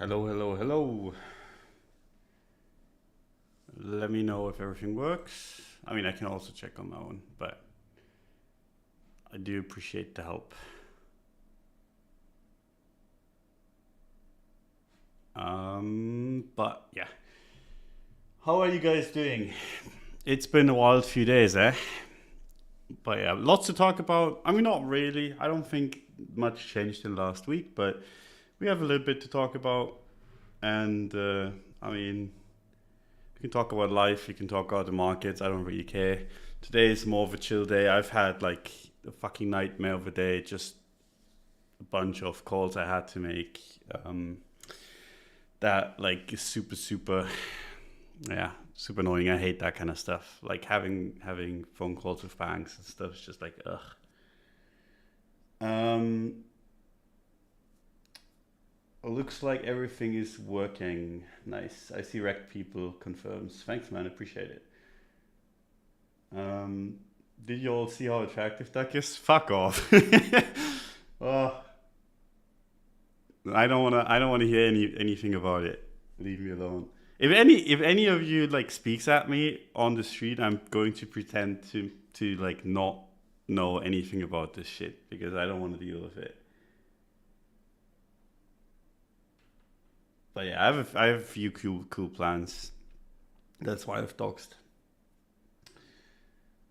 Hello, hello, hello. Let me know if everything works. I mean, I can also check on my own, but I do appreciate the help. But yeah. How are you guys doing? It's been a wild few days, eh? But yeah, lots to talk about. I mean, not really. I don't think much changed in last week, but we have a little bit to talk about. And I mean, we can talk about life, we can talk about the markets. I don't really care. Today is more of a chill day. I've had like a fucking nightmare of a day, just a bunch of calls I had to make. That like is super, yeah, super annoying. I hate that kind of stuff. Like having phone calls with banks and stuff is just like ugh. Um, Looks like everything is working. Nice. I see wrecked people confirms. Thanks, man. Appreciate it. Um, did you all see how attractive that is? Fuck off. Oh, I don't wanna. I don't wanna hear anything about it. Leave me alone. If any of you like speaks at me on the street, I'm going to pretend to like not know anything about this shit because I don't want to deal with it. But yeah, I have a few cool plans. That's why I've doxed.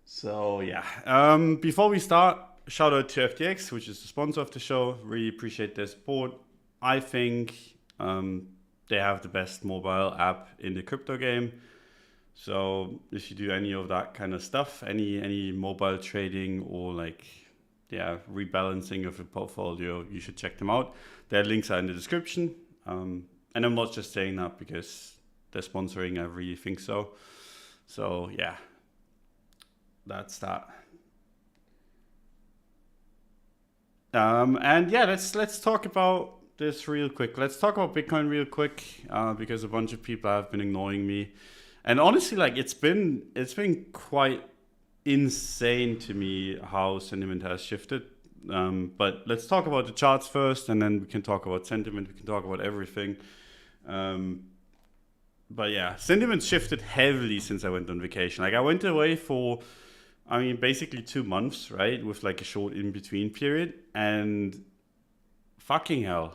So yeah. Before we start, shout out to FTX, which is the sponsor of the show. Really appreciate their support. I think they have the best mobile app in the crypto game. So if you do any of that kind of stuff, any mobile trading or like yeah rebalancing of a portfolio, you should check them out. Their links are in the description. And I'm not just saying that because they're sponsoring. I really think so. So yeah, that's that. And yeah, let's talk about this real quick. Let's talk about Bitcoin real quick because a bunch of people have been ignoring me, and honestly, like it's been quite insane to me how sentiment has shifted. But let's talk about the charts first, and then we can talk about sentiment. We can talk about everything. Um, but yeah, sentiment shifted heavily since I went on vacation. Like I went away for I mean, basically 2 months, right? With like a short in between period. And fucking hell,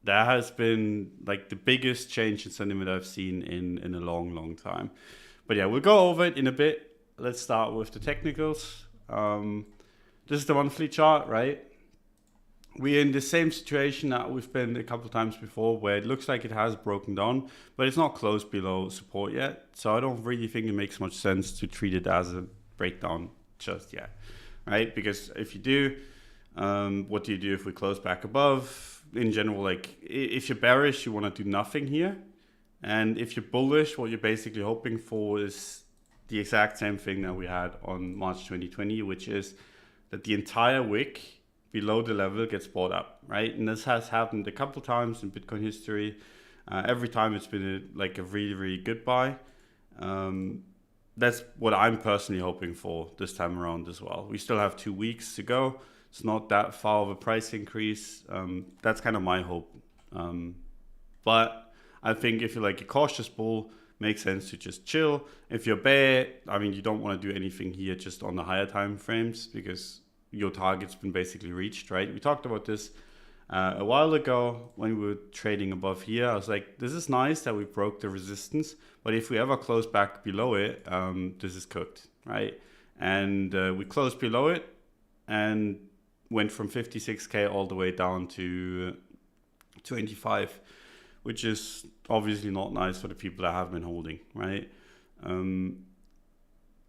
that has been like the biggest change in sentiment I've seen in a long time. But yeah, we'll go over it in a bit. Let's start with the technicals. This is the monthly chart, right? We're in the same situation that we've been a couple of times before where it looks like it has broken down, but it's not close below support yet. So I don't really think it makes much sense to treat it as a breakdown just yet, right? Because if you do, what do you do if we close back above? In general, like if you're bearish, you want to do nothing here. And if you're bullish, what you're basically hoping for is the exact same thing that we had on March 2020, which is that the entire wick below the level gets bought up, right? And this has happened a couple times in Bitcoin history. Every time it's been like a really good buy. That's what I'm personally hoping for this time around as well. We still have 2 weeks to go. It's not that far of a price increase. That's kind of my hope. But I think if you're like a cautious bull, makes sense to just chill. If you're bear, I mean, you don't want to do anything here just on the higher time frames because your target's been basically reached, right? We talked about this a while ago when we were trading above here. I was like, this is nice that we broke the resistance, but if we ever close back below it, this is cooked, right? And we closed below it and went from 56K all the way down to 25, which is obviously not nice for the people that have been holding, right?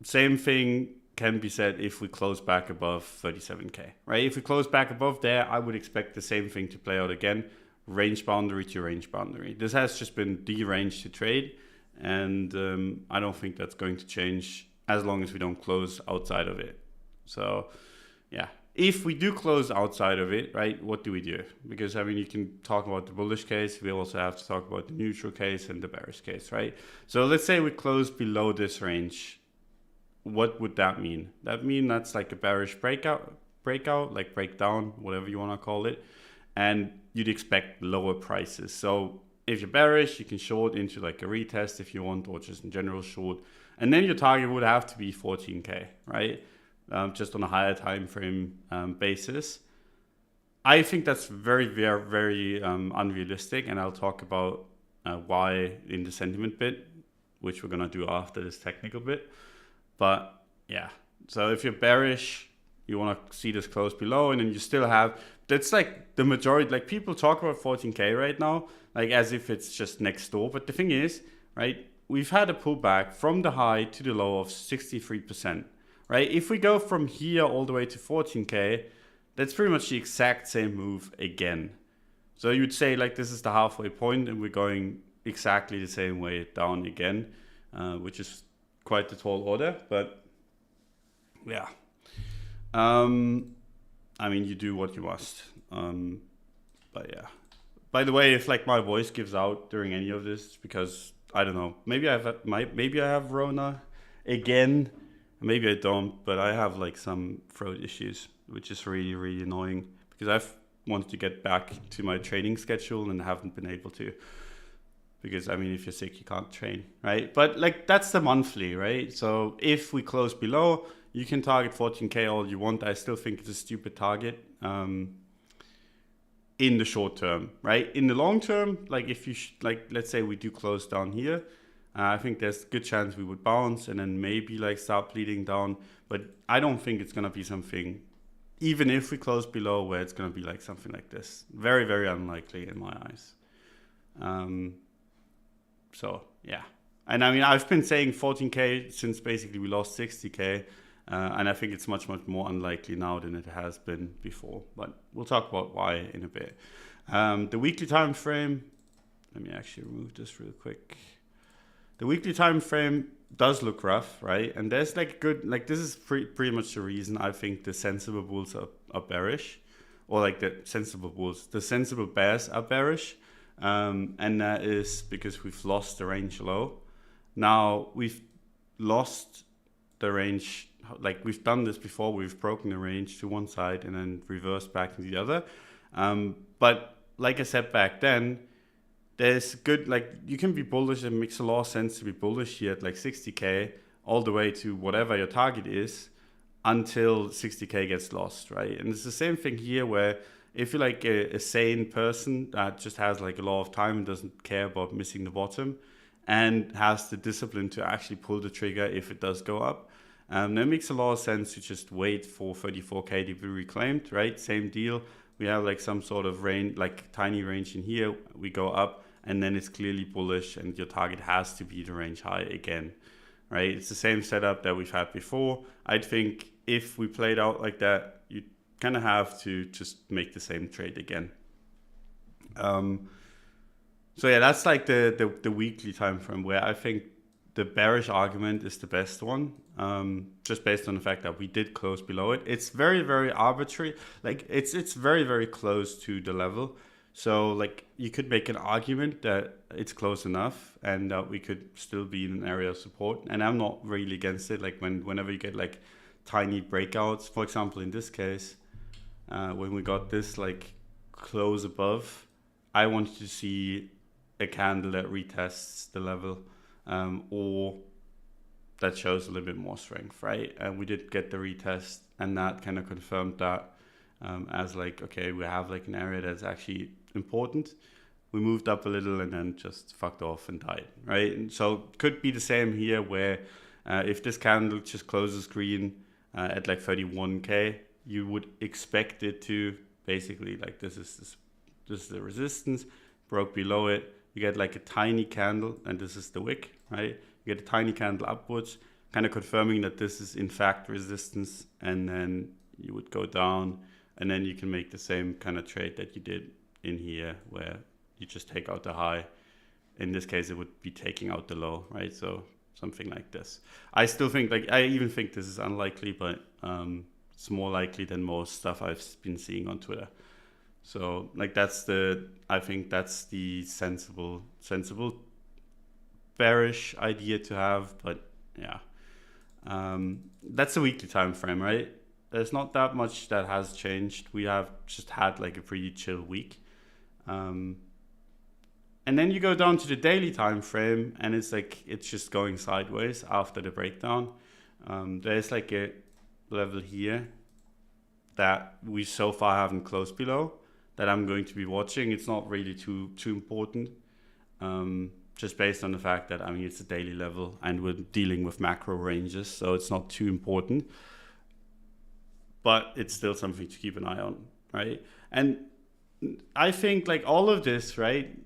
Same thing can be said if we close back above 37K, right? If we close back above there, I would expect the same thing to play out again. Range boundary to range boundary. This has just been the range to trade, and I don't think that's going to change as long as we don't close outside of it. So, yeah. If we do close outside of it, right, what do we do? Because, I mean, you can talk about the bullish case. We also have to talk about the neutral case and the bearish case, right? So let's say we close below this range. What would that mean? That mean that's like a bearish breakout, like breakdown, whatever you want to call it. and you'd expect lower prices. So if you're bearish, you can short into like a retest if you want, or just in general short. And then your target would have to be 14K, right? Just on a higher time frame basis. I think that's very, very, very unrealistic, and I'll talk about why in the sentiment bit, which we're gonna do after this technical bit. But yeah, so if you're bearish, you want to see this close below, and then you still have, that's like the majority, like people talk about 14K right now, like as if it's just next door. But the thing is, right, we've had a pullback from the high to the low of 63%, right? If we go from here all the way to 14K, that's pretty much the exact same move again. So you'd say like this is the halfway point, and we're going exactly the same way down again, which is quite the tall order. But yeah, I mean, you do what you must. But yeah, by the way, if like my voice gives out during any of this, because I don't know, maybe I have Rona again, maybe I don't, but I have like some throat issues, which is really, really annoying, because I've wanted to get back to my training schedule and haven't been able to, because I mean, if you're sick, you can't train, right? But like that's the monthly, right? So if we close below, you can target 14K all you want. I still think it's a stupid target in the short term, right? In the long term, like if you like, let's say we do close down here, I think there's a good chance we would bounce and then maybe like start bleeding down. But I don't think it's gonna be something, even if we close below, where it's gonna be like something like this. Very, very unlikely in my eyes. So yeah, and I mean, I've been saying 14K since basically we lost 60K. And I think it's much, much more unlikely now than it has been before. But we'll talk about why in a bit. The weekly time frame, let me actually remove this real quick. The weekly time frame does look rough, right? And there's like good, like this is pretty much the reason I think the sensible bulls are bearish, or like the sensible bears are bearish. And that is because we've lost the range low. Now we've lost the range, like we've done this before, we've broken the range to one side and then reversed back to the other. But like I said back then, there's good, like you can be bullish. It makes a lot of sense to be bullish here at like 60K all the way to whatever your target is until 60K gets lost, right? And it's the same thing here, where if you're like a sane person that just has like a lot of time and doesn't care about missing the bottom and has the discipline to actually pull the trigger if it does go up, then it makes a lot of sense to just wait for 34K to be reclaimed, right? Same deal. We have like some sort of range, like tiny range in here. We go up and then it's clearly bullish and your target has to be the range high again, right? It's the same setup that we've had before. I think if we played out like that, you kind of have to just make the same trade again. So yeah, that's like the weekly time frame, where I think the bearish argument is the best one, just based on the fact that we did close below it. It's very, very arbitrary. Like it's very, very close to the level. So like you could make an argument that it's close enough and that we could still be in an area of support. And I'm not really against it. Like whenever you get like tiny breakouts, for example, in this case, when we got this like close above, I wanted to see a candle that retests the level, or that shows a little bit more strength, right? And we did get the retest, and that kind of confirmed that as like, okay, we have like an area that's actually important. We moved up a little and then just fucked off and died, right? And so could be the same here, where if this candle just closes green at like 31K, you would expect it to basically, like this is the resistance, broke below it, you get like a tiny candle, and this is the wick, right? You get a tiny candle upwards, kind of confirming that this is in fact resistance, and then you would go down, and then you can make the same kind of trade that you did in here, where you just take out the high. In this case, it would be taking out the low, right? So something like this. I still think, like, I even think this is unlikely, but it's more likely than most stuff I've been seeing on Twitter. So like I think that's the sensible bearish idea to have. But yeah, that's a weekly time frame, right? that much that has changed. We have just had like a pretty chill week. And then you go down to the daily time frame, and it's just going sideways after the breakdown. There's like a level here that we so far haven't closed below that I'm going to be watching. It's not really too important, just based on the fact that it's a daily level and we're dealing with macro ranges, so it's not too important. But it's still something to keep an eye on, right? And I think like all of this, right?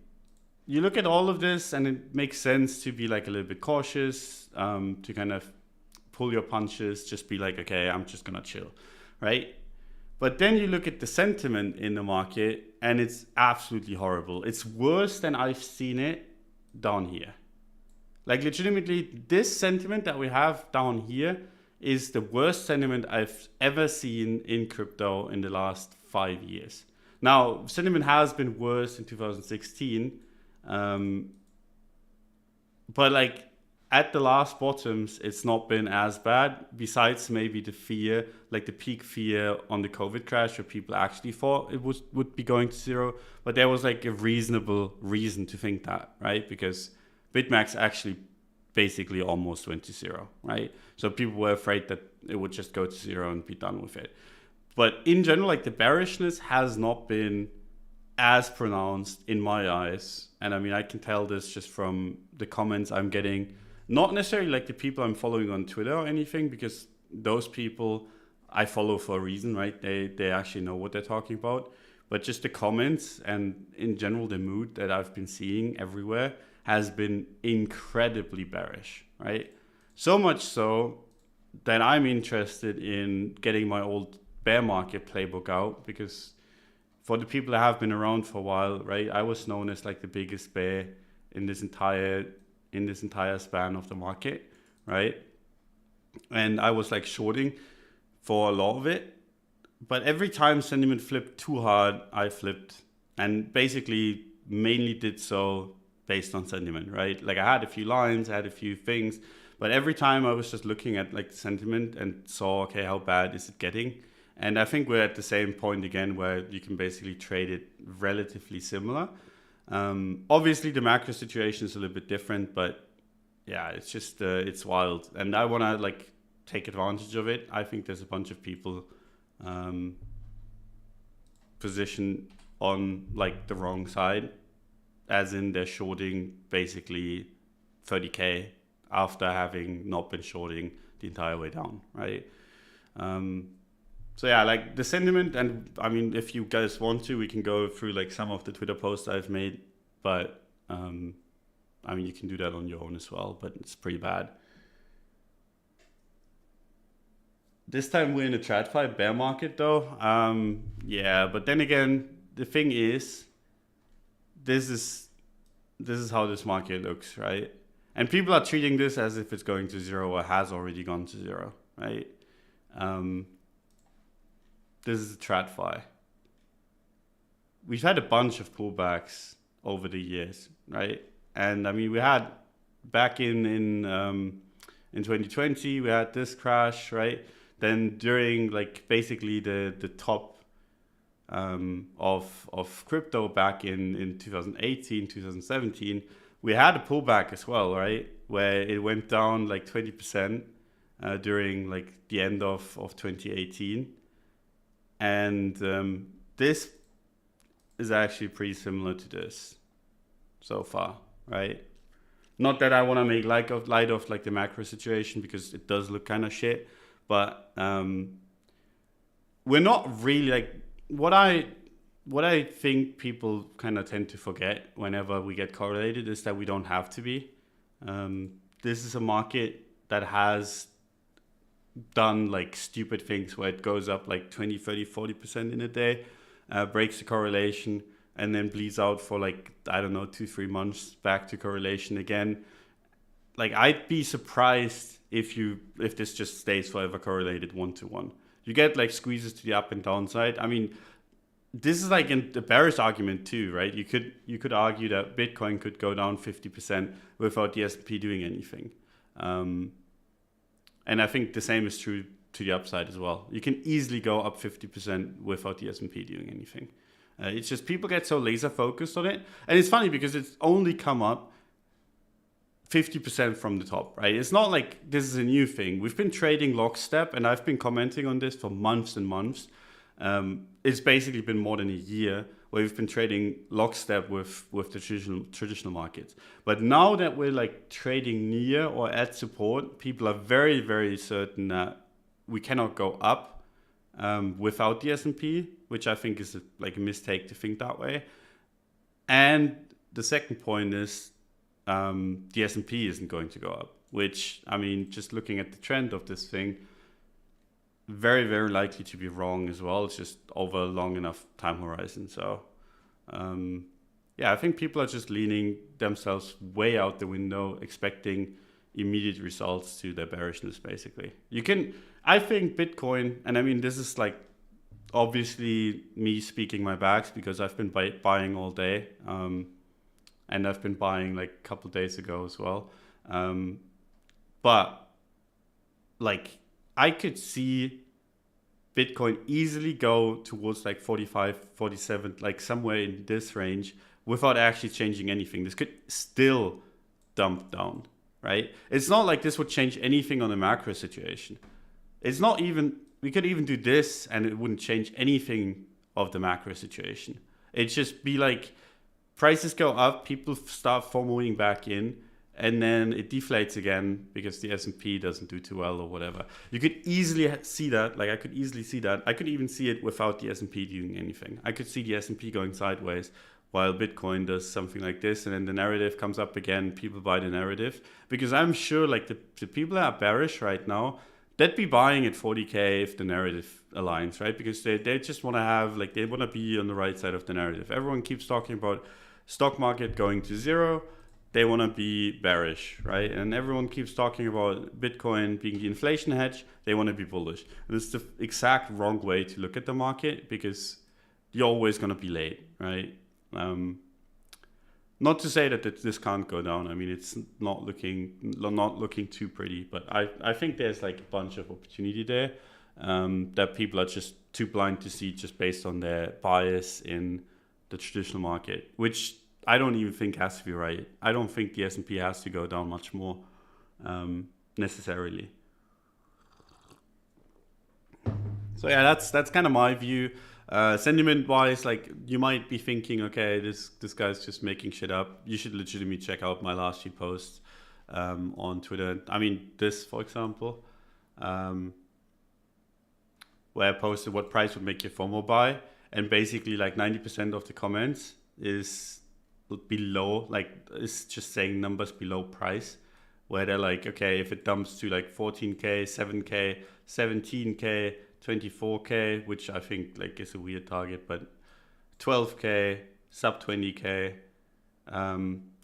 You look at all of this and it makes sense to be like a little bit cautious, to kind of pull your punches, just be like, okay, I'm just gonna chill, right? But then you look at the sentiment in the market and it's absolutely horrible. It's worse than I've seen it down here. Like legitimately, this sentiment that we have down here is the worst sentiment I've ever seen in crypto in the last 5 years. Now, sentiment has been worse in 2016, but like at the last bottoms, it's not been as bad, besides maybe the fear, like the peak fear on the COVID crash, where people actually thought it would be going to zero. But there was like a reasonable reason to think that, right? Because BitMax actually basically almost went to zero, right? So people were afraid that it would just go to zero and be done with it. But in general, like the bearishness has not been as pronounced in my eyes. And I can tell this just from the comments I'm getting, not necessarily like the people I'm following on Twitter or anything, because those people I follow for a reason, right? They actually know what they're talking about. But just the comments and in general, the mood that I've been seeing everywhere has been incredibly bearish, right? So much so that I'm interested in getting my old bear market playbook out, because for the people that have been around for a while, right, I was known as like the biggest bear in this entire span of the market, right? And I was like shorting for a lot of it, but every time sentiment flipped too hard, I flipped, and basically mainly did so based on sentiment, right? Like I had a few lines, I had a few things, but every time I was just looking at like sentiment and saw, okay, how bad is it getting? And I think we're at the same point again where you can basically trade it relatively similar. Obviously the macro situation is a little bit different, but yeah, it's just, it's wild. And I want to like take advantage of it. I think there's a bunch of people positioned on like the wrong side, as in they're shorting basically 30K after having not been shorting the entire way down, right? So yeah, like the sentiment, and if you guys want to, we can go through like some of the Twitter posts I've made, but you can do that on your own as well, but it's pretty bad. This time we're in a TradFi bear market though. Yeah, but then again, the thing is, this is how this market looks, right? And people are treating this as if it's going to zero or has already gone to zero, right? This is a TradFi. We've had a bunch of pullbacks over the years, right? And we had back in 2020, we had this crash, right? Then during like basically the top of crypto back in 2018, 2017, we had a pullback as well, right? Where it went down like 20% during like the end of 2018. And this is actually pretty similar to this so far, right? Not that I want to make light of like the macro situation, because it does look kind of shit, but we're not really like what I think people kind of tend to forget whenever we get correlated is that we don't have to be. This is a market that has done like stupid things where it goes up like 20, 30, 40% in a day, breaks the correlation, and then bleeds out for like, I don't know, 2-3 months back to correlation again. Like I'd be surprised if this just stays forever correlated 1-to-1. You get like squeezes to the up and down side. This is like in the bearish argument too, right? You could argue that Bitcoin could go down 50% without the S&P doing anything. And I think the same is true to the upside as well. You can easily go up 50% without the S&P doing anything. It's just people get so laser focused on it. And it's funny because it's only come up 50% from the top, right? It's not like this is a new thing. We've been trading lockstep, and I've been commenting on this for months and months. It's basically been more than a year where we've been trading lockstep with the traditional markets. But now that we're like trading near or at support, people are very, very certain that we cannot go up without the S&P, which I think is like a mistake to think that way. And the second point is the S&P isn't going to go up, which, I mean, just looking at the trend of this thing, very, very likely to be wrong as well. It's just over a long enough time horizon. So, yeah, I think people are just leaning themselves way out the window, expecting immediate results to their bearishness, basically. I think Bitcoin, and I mean, this is like obviously me speaking my backs because I've been buying all day. And I've been buying like a couple days ago as well. But like, I could see Bitcoin easily go towards like 45, 47, like somewhere in this range without actually changing anything. This could still dump down, right? It's not like this would change anything on the macro situation. It's not even, we could even do this and it wouldn't change anything of the macro situation. It'd just be like prices go up, people start FOMOing back in, and then it deflates again because the S&P doesn't do too well or whatever. You could easily see that. Like I could easily see that. I could even see it without the S&P doing anything. I could see the S&P going sideways while Bitcoin does something like this, and then the narrative comes up again. People buy the narrative because I'm sure like the people that are bearish right now, they'd be buying at 40K if the narrative aligns, right? Because they just want to have, like, they want to be on the right side of the narrative. Everyone keeps talking about stock market going to zero. They want to be bearish, right? And everyone keeps talking about Bitcoin being the inflation hedge. They want to be bullish. And it's the exact wrong way to look at the market because you're always going to be late, right? Not to say that this can't go down. I mean, it's not looking too pretty, but I think there's like a bunch of opportunity there that people are just too blind to see just based on their bias in the traditional market, which I don't even think has to be right. I don't think the S&P has to go down much more necessarily. So yeah, that's kind of my view. Sentiment-wise, like you might be thinking, okay, this guy's just making shit up. You should legitimately check out my last few posts on Twitter. I mean, this, for example, where I posted what price would make you FOMO buy, and basically like 90% of the comments is below, like it's just saying numbers below price, where they're like, okay, if it dumps to like 14K, 7K, 17K, 24K, which I think like is a weird target, but 12K, sub 20K,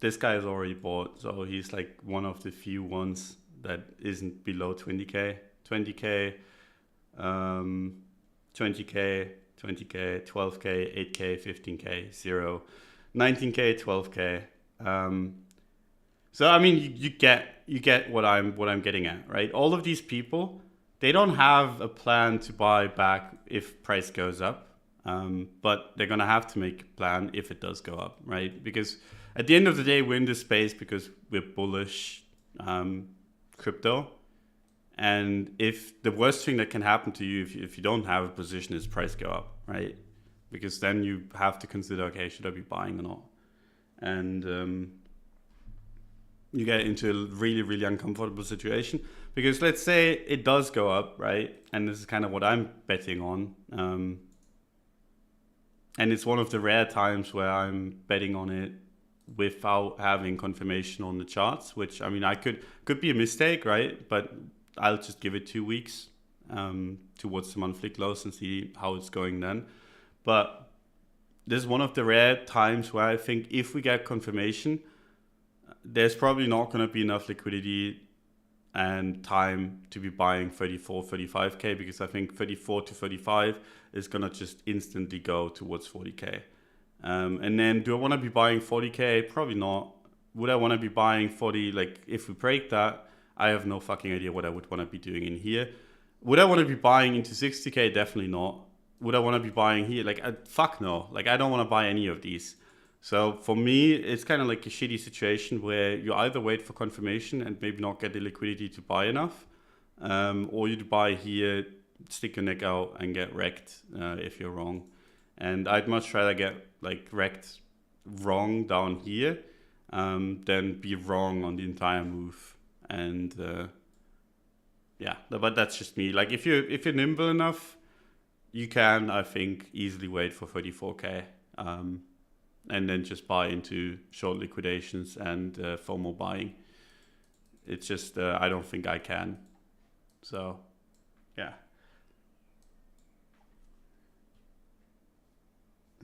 this guy is already bought, so he's like one of the few ones that isn't below 20K, 20K, 20K, 20K, 12K, 8K, 15K, 0, 19K, 12K. So I mean, you get what I'm getting at, right? All of these people, they don't have a plan to buy back if price goes up, but they're gonna have to make a plan if it does go up, right? Because at the end of the day, we're in this space because we're bullish crypto. And if the worst thing that can happen to you if you don't have a position is price go up, right? Because then you have to consider, okay, should I be buying or not? And you get into a really, really uncomfortable situation. Because let's say it does go up, right? And this is kind of what I'm betting on. And it's one of the rare times where I'm betting on it without having confirmation on the charts, which, I mean, I could be a mistake, right? But I'll just give it 2 weeks towards the monthly close and see how it's going then. But this is one of the rare times where I think if we get confirmation, there's probably not going to be enough liquidity and time to be buying 34, 35K, because I think 34 to 35 is going to just instantly go towards 40K. And then do I want to be buying 40K? Probably not. Would I want to be buying 40? Like if we break that, I have no fucking idea what I would want to be doing in here. Would I want to be buying into 60K? Definitely not. Would I want to be buying here? Like, fuck no. Like, I don't want to buy any of these. So for me, it's kind of like a shitty situation where you either wait for confirmation and maybe not get the liquidity to buy enough, or you buy here, stick your neck out and get wrecked if you're wrong. And I'd much rather get like wrecked wrong down here than be wrong on the entire move. And yeah, but that's just me. Like if you're nimble enough, you can, I think, easily wait for 34K. And then just buy into short liquidations and FOMO buying. It's just, I don't think I can. So, yeah.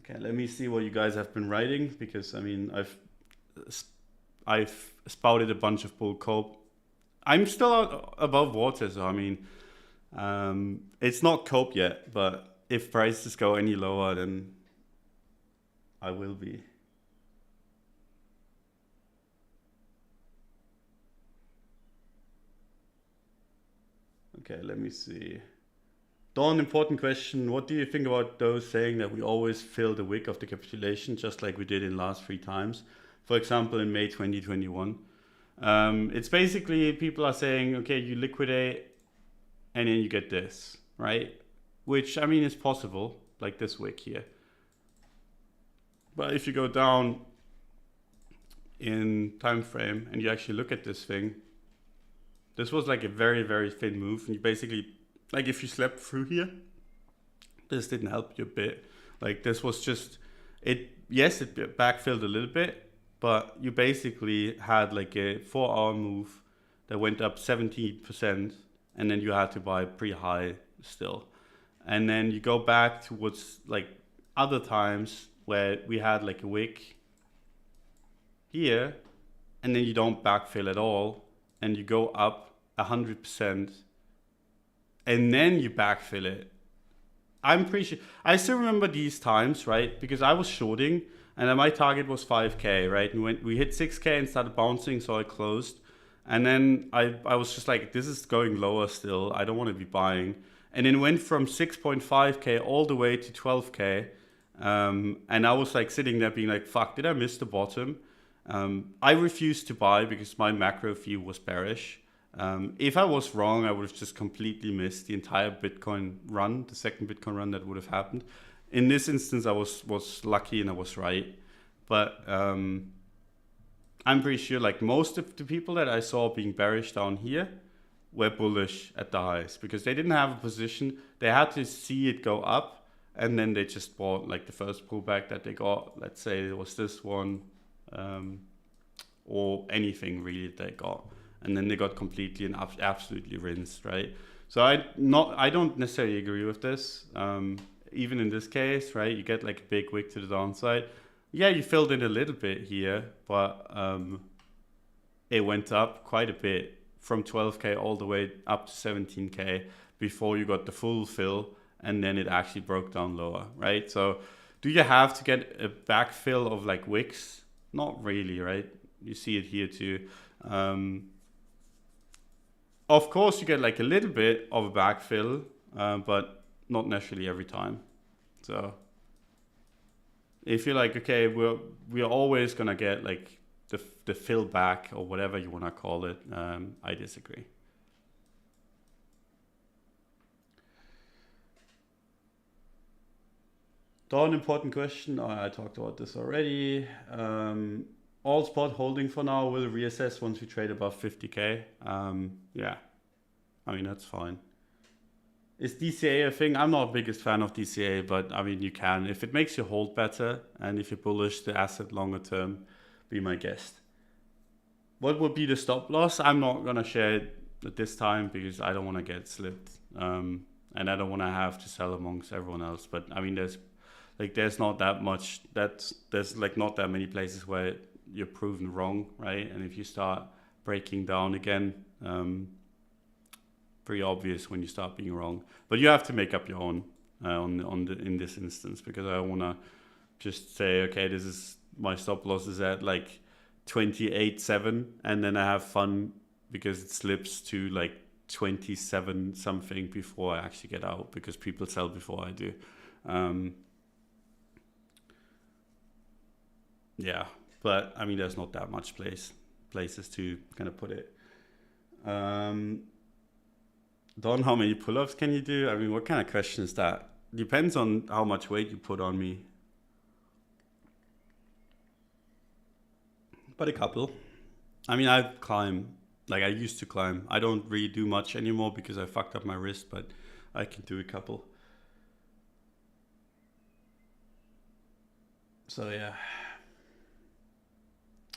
Okay, let me see what you guys have been writing, because I mean, I've spouted a bunch of bull cope. I'm still out above water, so I mean, it's not cope yet, but if prices go any lower, then I will be. Okay, let me see. Dawn, important question. What do you think about those saying that we always fill the wick of the capitulation, just like we did in last 3 times? For example, in May 2021. It's basically people are saying, okay, you liquidate and then you get this, right? Which, I mean, is possible, like this wick here. But if you go down in time frame and you actually look at this thing, this was like a very, very thin move. And you basically, like if you slept through here, this didn't help you a bit. Like this was just, yes, it backfilled a little bit, but you basically had like a 4-hour move that went up 17%, and then you had to buy pretty high still. And then you go back towards like other times where we had like a wick here, and then you don't backfill at all, and you go up 100%, and then you backfill it. I'm pretty sure. I still remember these times, right? Because I was shorting, and then my target was 5K, right? And we hit 6K and started bouncing, so I closed. And then I was just like, this is going lower still. I don't want to be buying. And it went from 6.5K all the way to 12K. And I was like sitting there being like, fuck, did I miss the bottom? I refused to buy because my macro view was bearish. If I was wrong, I would have just completely missed the entire Bitcoin run, the second Bitcoin run that would have happened. In this instance, I was lucky and I was right. But I'm pretty sure like most of the people that I saw being bearish down here were bullish at the highs because they didn't have a position. They had to see it go up, and then they just bought like the first pullback that they got. Let's say it was this one, or anything really they got. And then they got completely and absolutely rinsed, right? So I don't necessarily agree with this. Even in this case, right, you get like a big wick to the downside. Yeah, you filled in a little bit here, but it went up quite a bit from 12K all the way up to 17K before you got the full fill, and then it actually broke down lower, right? So do you have to get a backfill of like wicks? Not really, right? You see it here too. Of course, you get like a little bit of a backfill, but not necessarily every time. So if you're like, okay, we're always gonna get like the fill back or whatever you wanna call it, I disagree. Dawn, important question. I talked about this already. All spot holding for now. Will reassess once we trade above 50K. Yeah, I mean, that's fine. Is DCA a thing? I'm not the biggest fan of DCA, but I mean, you can. If it makes you hold better and if you're bullish the asset longer term, be my guest. What would be the stop loss? I'm not going to share it at this time because I don't want to get slipped. And I don't want to have to sell amongst everyone else. But I mean, there's not that much, there's like not that many places where you're proven wrong, right? And if you start breaking down again, pretty obvious when you start being wrong. But you have to make up your own in this instance, because I want to just say, okay, this is my stop loss is at like 28.7, and then I have fun because it slips to like 27 something before I actually get out, because people sell before I do. Yeah, but I mean, there's not that much places to kind of put it. Don, how many pull-ups can you do? I mean, what kind of question is that? Depends on how much weight you put on me. But a couple. I mean, I climb, like I used to climb. I don't really do much anymore because I fucked up my wrist, but I can do a couple. So yeah.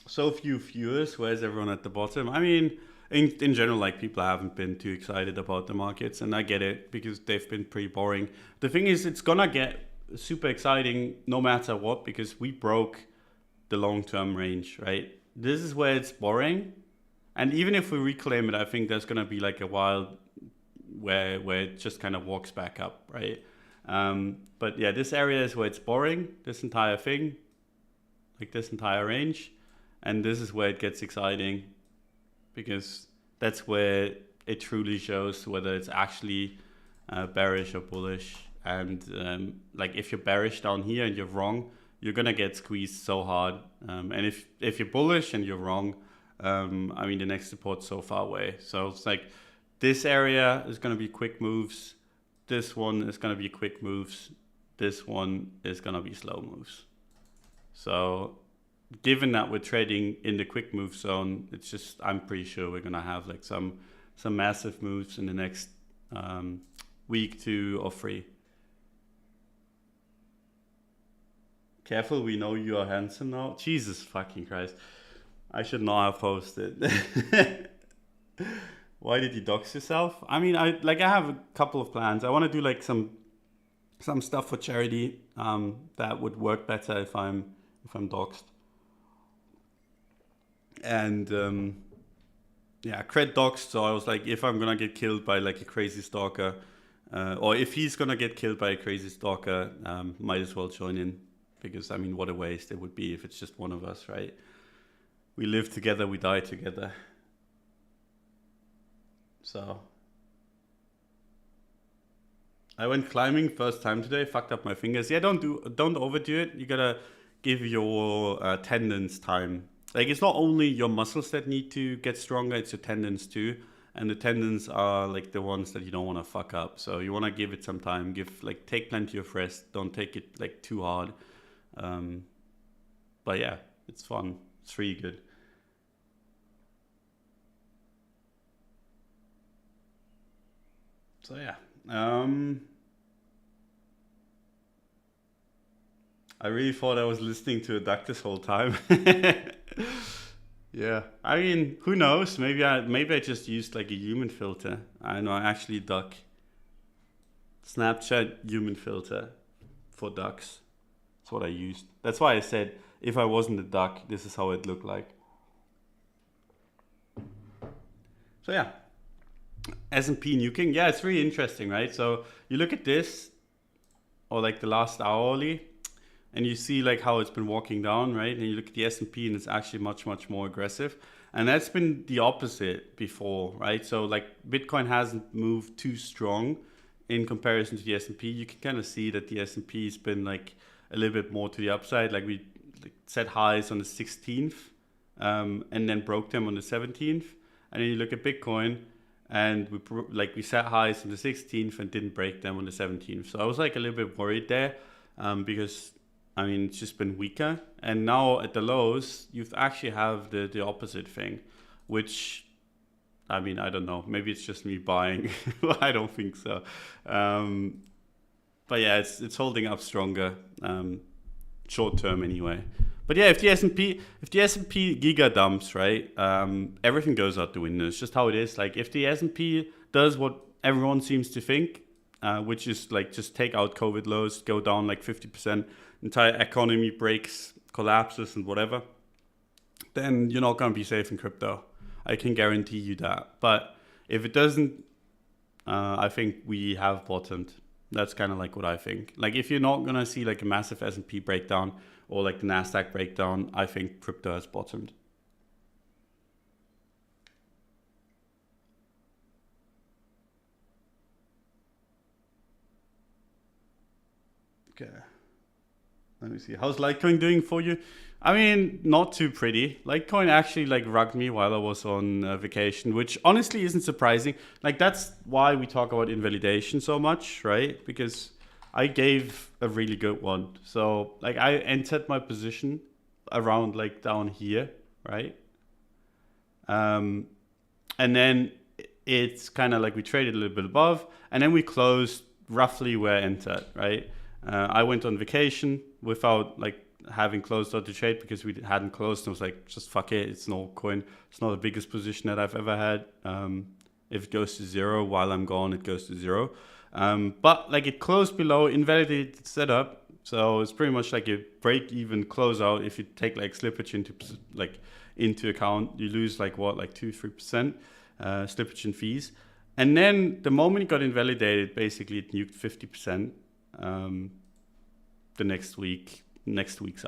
So few viewers. Where's everyone at the bottom? I mean, in general, like people haven't been too excited about the markets, and I get it because they've been pretty boring. The thing is, it's gonna get super exciting no matter what, because we broke the long-term range, right? This is where it's boring, and even if we reclaim it, I think there's gonna be like a while where it just kind of walks back up, right? But yeah, this area is where it's boring. This entire thing, like this entire range, and this is where it gets exciting, because that's where it truly shows whether it's actually bearish or bullish. And like if you're bearish down here and you're wrong, you're gonna get squeezed so hard. And if you're bullish and you're wrong, I mean the next support's so far away. So it's like this area is gonna be quick moves. This one is gonna be quick moves. This one is gonna be slow moves. So given that we're trading in the quick move zone, it's just, I'm pretty sure we're gonna have like some massive moves in the next week, 2 or 3. Careful, we know you are handsome now. Jesus fucking Christ. I should not have posted. Why did you dox yourself? I mean, I have a couple of plans. I want to do like some stuff for charity that would work better if I'm doxed. And yeah, cred doxed. So I was like, if I'm gonna get killed by like a crazy stalker, or if he's gonna get killed by a crazy stalker, might as well join in, because I mean, what a waste it would be if it's just one of us, right? We live together, we die together. So I went climbing first time today, fucked up my fingers. Yeah, don't overdo it. You gotta give your tendons time. Like, it's not only your muscles that need to get stronger, it's your tendons too. And the tendons are like the ones that you don't want to fuck up. So you want to give it some time. Take plenty of rest. Don't take it like too hard. But yeah, it's fun. It's really good. So yeah. I really thought I was listening to a duck this whole time. Yeah, I mean, who knows? Maybe I just used like a human filter. I know, I actually duck. Snapchat human filter for ducks. That's what I used. That's why I said if I wasn't a duck, this is how it looked like. So yeah, S&P nuking. Yeah, it's really interesting, right? So you look at this, or like the last hourly, and you see like how it's been walking down, right? And you look at the S&P and it's actually much, much more aggressive. And that's been the opposite before, right? So like Bitcoin hasn't moved too strong in comparison to the S&P. You can kind of see that the S&P has been like a little bit more to the upside. Like we set highs on the 16th and then broke them on the 17th. And then you look at Bitcoin and we set highs on the 16th and didn't break them on the 17th. So I was like a little bit worried there because I mean, it's just been weaker. And now at the lows, you actually have the opposite thing, which, I mean, I don't know. Maybe it's just me buying. I don't think so. But yeah, it's holding up stronger, short term anyway. But yeah, if the S&P giga dumps, right, everything goes out the window. It's just how it is. Like if the S&P does what everyone seems to think, which is like just take out COVID lows, go down like 50%, entire economy breaks, collapses and whatever, then you're not going to be safe in crypto. I can guarantee you that. But if it doesn't, I think we have bottomed. That's kind of like what I think. Like if you're not going to see like a massive S&P breakdown or like the NASDAQ breakdown, I think crypto has bottomed. Okay. Let me see. How's Litecoin doing for you? I mean, not too pretty. Litecoin actually like rugged me while I was on vacation, which honestly isn't surprising. Like that's why we talk about invalidation so much, right? Because I gave a really good one. So like I entered my position around like down here, right? And then it's kind of like we traded a little bit above, and then we closed roughly where I entered, right? I went on vacation without like having closed out the trade because we hadn't closed. I was like, just fuck it. It's an altcoin. It's not the biggest position that I've ever had. If it goes to zero while I'm gone, it goes to zero. But like it closed below invalidated setup. So it's pretty much like a break even close out. If you take like slippage into account, you lose like what, like 2-3% slippage and fees. And then the moment it got invalidated, basically it nuked 50% the next weeks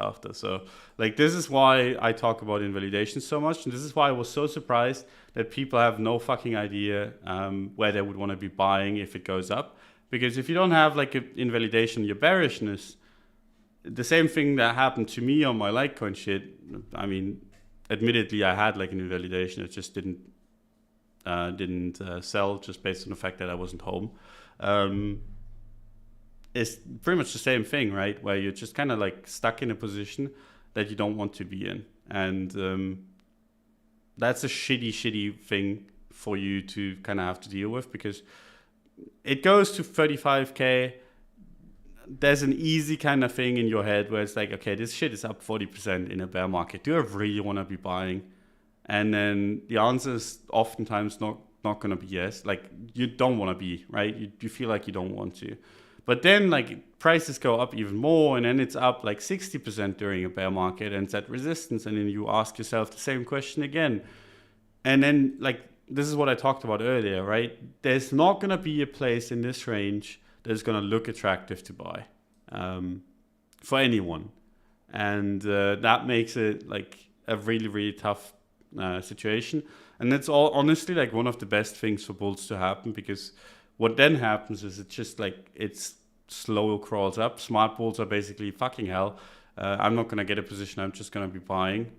after. So like this is why I talk about invalidation so much, and this is why I was so surprised that people have no fucking idea where they would want to be buying if it goes up. Because if you don't have like an invalidation, your bearishness, the same thing that happened to me on my Litecoin shit. I mean, admittedly, I had like an invalidation. It just didn't sell just based on the fact that I wasn't home. It's pretty much the same thing, right? Where you're just kind of like stuck in a position that you don't want to be in. And that's a shitty thing for you to kind of have to deal with, because it goes to 35K. There's an easy kind of thing in your head where it's like, okay, this shit is up 40% in a bear market. Do I really want to be buying? And then the answer is oftentimes not going to be yes. Like you don't want to be, right? You feel like you don't want to. But then like prices go up even more, and then it's up like 60% during a bear market and it's at resistance. And then you ask yourself the same question again. And then like, this is what I talked about earlier, right? There's not going to be a place in this range that's going to look attractive to buy for anyone. And that makes it like a really, really tough situation. And that's all honestly like one of the best things for bulls to happen, because what then happens is it's just like it's slow crawls up. Smart bulls are basically fucking hell. I'm not gonna get a position. I'm just gonna be buying.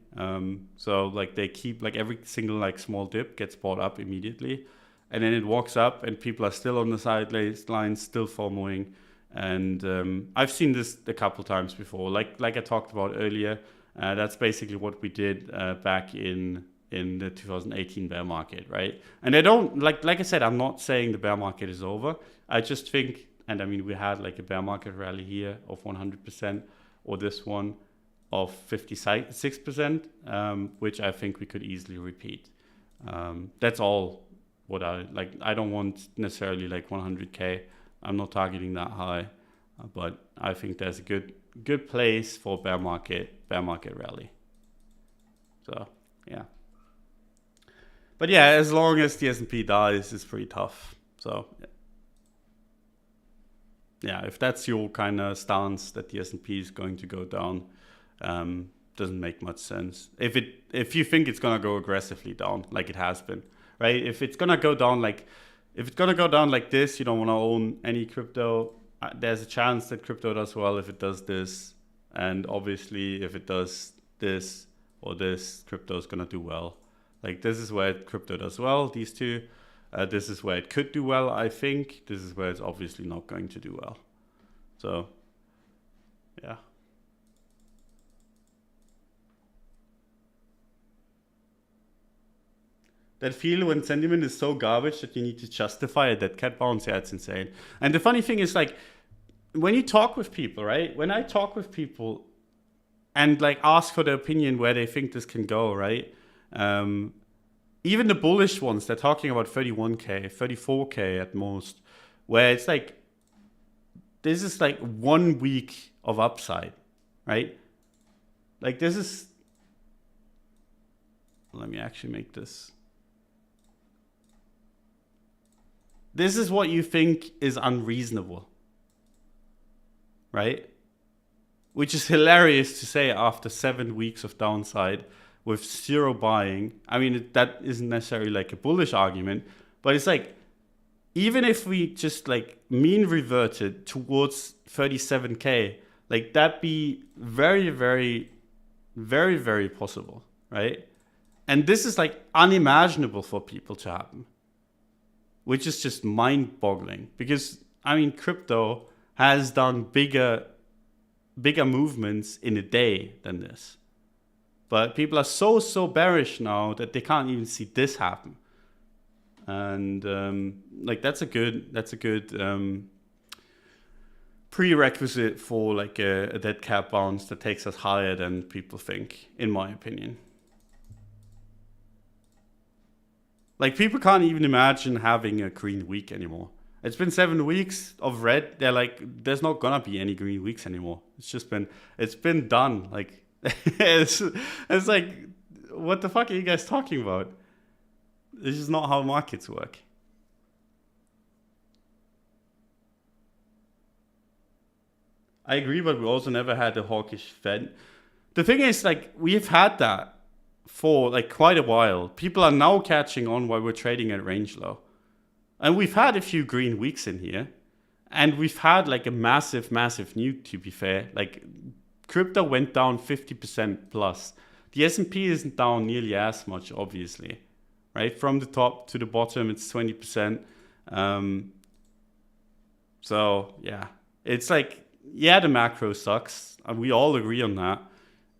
So like they keep like every single like small dip gets bought up immediately, and then it walks up, and people are still on the sidelines, still FOMOing. And I've seen this a couple times before. Like I talked about earlier. That's basically what we did back in the 2018 bear market, right? And I don't like I said, I'm not saying the bear market is over. I just think, and I mean, we had like a bear market rally here of 100%, or this one of 56%, which I think we could easily repeat. That's all what I like. I don't want necessarily like 100K. I'm not targeting that high, but I think there's a good place for bear market rally. So yeah. But yeah, as long as the S&P dies, it's pretty tough. So yeah, if that's your kind of stance that the S&P is going to go down, doesn't make much sense. If you think it's gonna go aggressively down, like it has been, right? If it's gonna go down like this, you don't want to own any crypto. There's a chance that crypto does well if it does this, and obviously if it does this or this, crypto is gonna do well. Like this is where crypto does well, these two. This is where it could do well, I think. This is where it's obviously not going to do well. So, yeah. That feel when sentiment is so garbage that you need to justify it, that cat bounce, yeah, it's insane. And the funny thing is, like, when you talk with people, right? When I talk with people and like ask for their opinion where they think this can go, right? Even the bullish ones, they're talking about 31K, 34K at most, where it's like, this is like 1 week of upside, right? Like this is, let me actually make this. This is what you think is unreasonable, right? Which is hilarious to say after 7 weeks of downside with zero buying. I mean, that isn't necessarily like a bullish argument, but it's like, even if we just like mean reverted towards 37K, like that'd be very, very, very, very possible, right? And this is like unimaginable for people to happen, which is just mind boggling because I mean, crypto has done bigger movements in a day than this. But people are so bearish now that they can't even see this happen. And like that's a good prerequisite for like a dead cat bounce that takes us higher than people think, in my opinion. Like people can't even imagine having a green week anymore. It's been 7 weeks of red. They're like, there's not gonna be any green weeks anymore. It's been done. Like it's like, what the fuck are you guys talking about? This is not how markets work. I agree, but we also never had a hawkish Fed. The thing is, like, we've had that for like quite a while. People are now catching on while we're trading at range low. And we've had a few green weeks in here. And we've had like a massive nuke, to be fair. Like, crypto went down 50% plus. The S&P isn't down nearly as much, obviously. Right? From the top to the bottom, it's 20%. So, yeah. It's like, yeah, the macro sucks. And we all agree on that.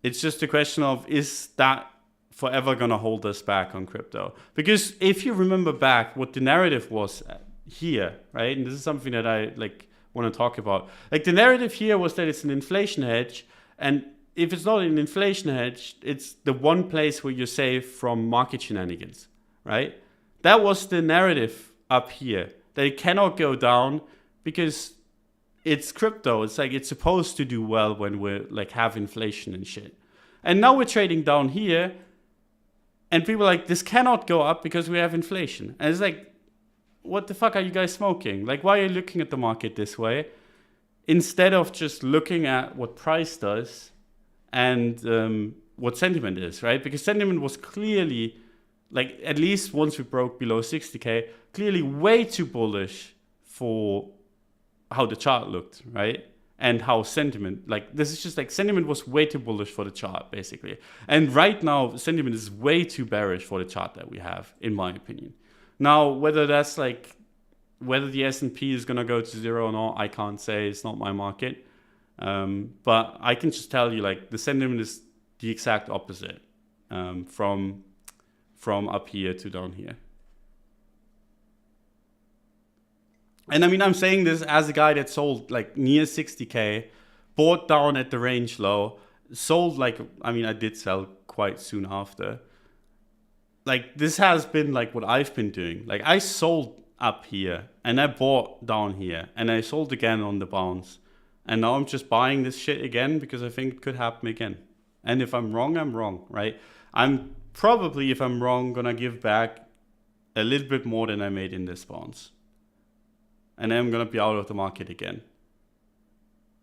It's just a question of, is that forever going to hold us back on crypto? Because if you remember back what the narrative was here, right? And this is something that I like want to talk about. Like the narrative here was that it's an inflation hedge. And if it's not an inflation hedge, it's the one place where you're safe from market shenanigans, right? That was the narrative up here, that it cannot go down because it's crypto. It's like it's supposed to do well when we're like have inflation and shit. And now we're trading down here and people are like, this cannot go up because we have inflation. And it's like, what the fuck are you guys smoking? Like, why are you looking at the market this way instead of just looking at what price does and what sentiment is, right? Because sentiment was clearly, like, at least once we broke below 60K, clearly way too bullish for how the chart looked, right? And how sentiment, like, this is just like, sentiment was way too bullish for the chart, basically. And right now, sentiment is way too bearish for the chart that we have, in my opinion. Now, whether that's like, whether the S&P is going to go to zero or not, I can't say. It's not my market. But I can just tell you, like, the sentiment is the exact opposite from up here to down here. And I mean, I'm saying this as a guy that sold like near 60K, bought down at the range low, sold like, I mean, I did sell quite soon after. Like, this has been like what I've been doing. Like, I sold up here and I bought down here and I sold again on the bounce. And now I'm just buying this shit again because I think it could happen again. And if I'm wrong, I'm wrong, right? I'm probably, if I'm wrong, gonna give back a little bit more than I made in this bounce. And then I'm going to be out of the market again.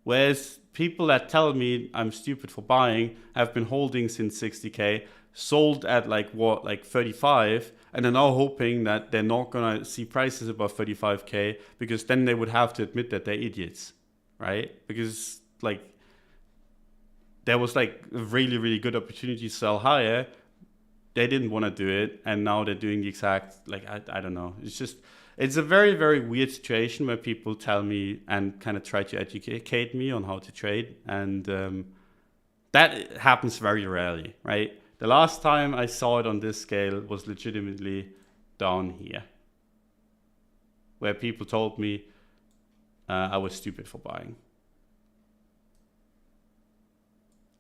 Whereas people that tell me I'm stupid for buying have been holding since 60K, sold at like what, like 35, and are now hoping that they're not going to see prices above 35K because then they would have to admit that they're idiots, right? Because like there was like a really good opportunity to sell higher. They didn't want to do it, and now they're doing the exact, like, I don't know. It's just, it's a very weird situation where people tell me and kind of try to educate me on how to trade. And that happens very rarely, right? The last time I saw it on this scale was legitimately down here, where people told me I was stupid for buying.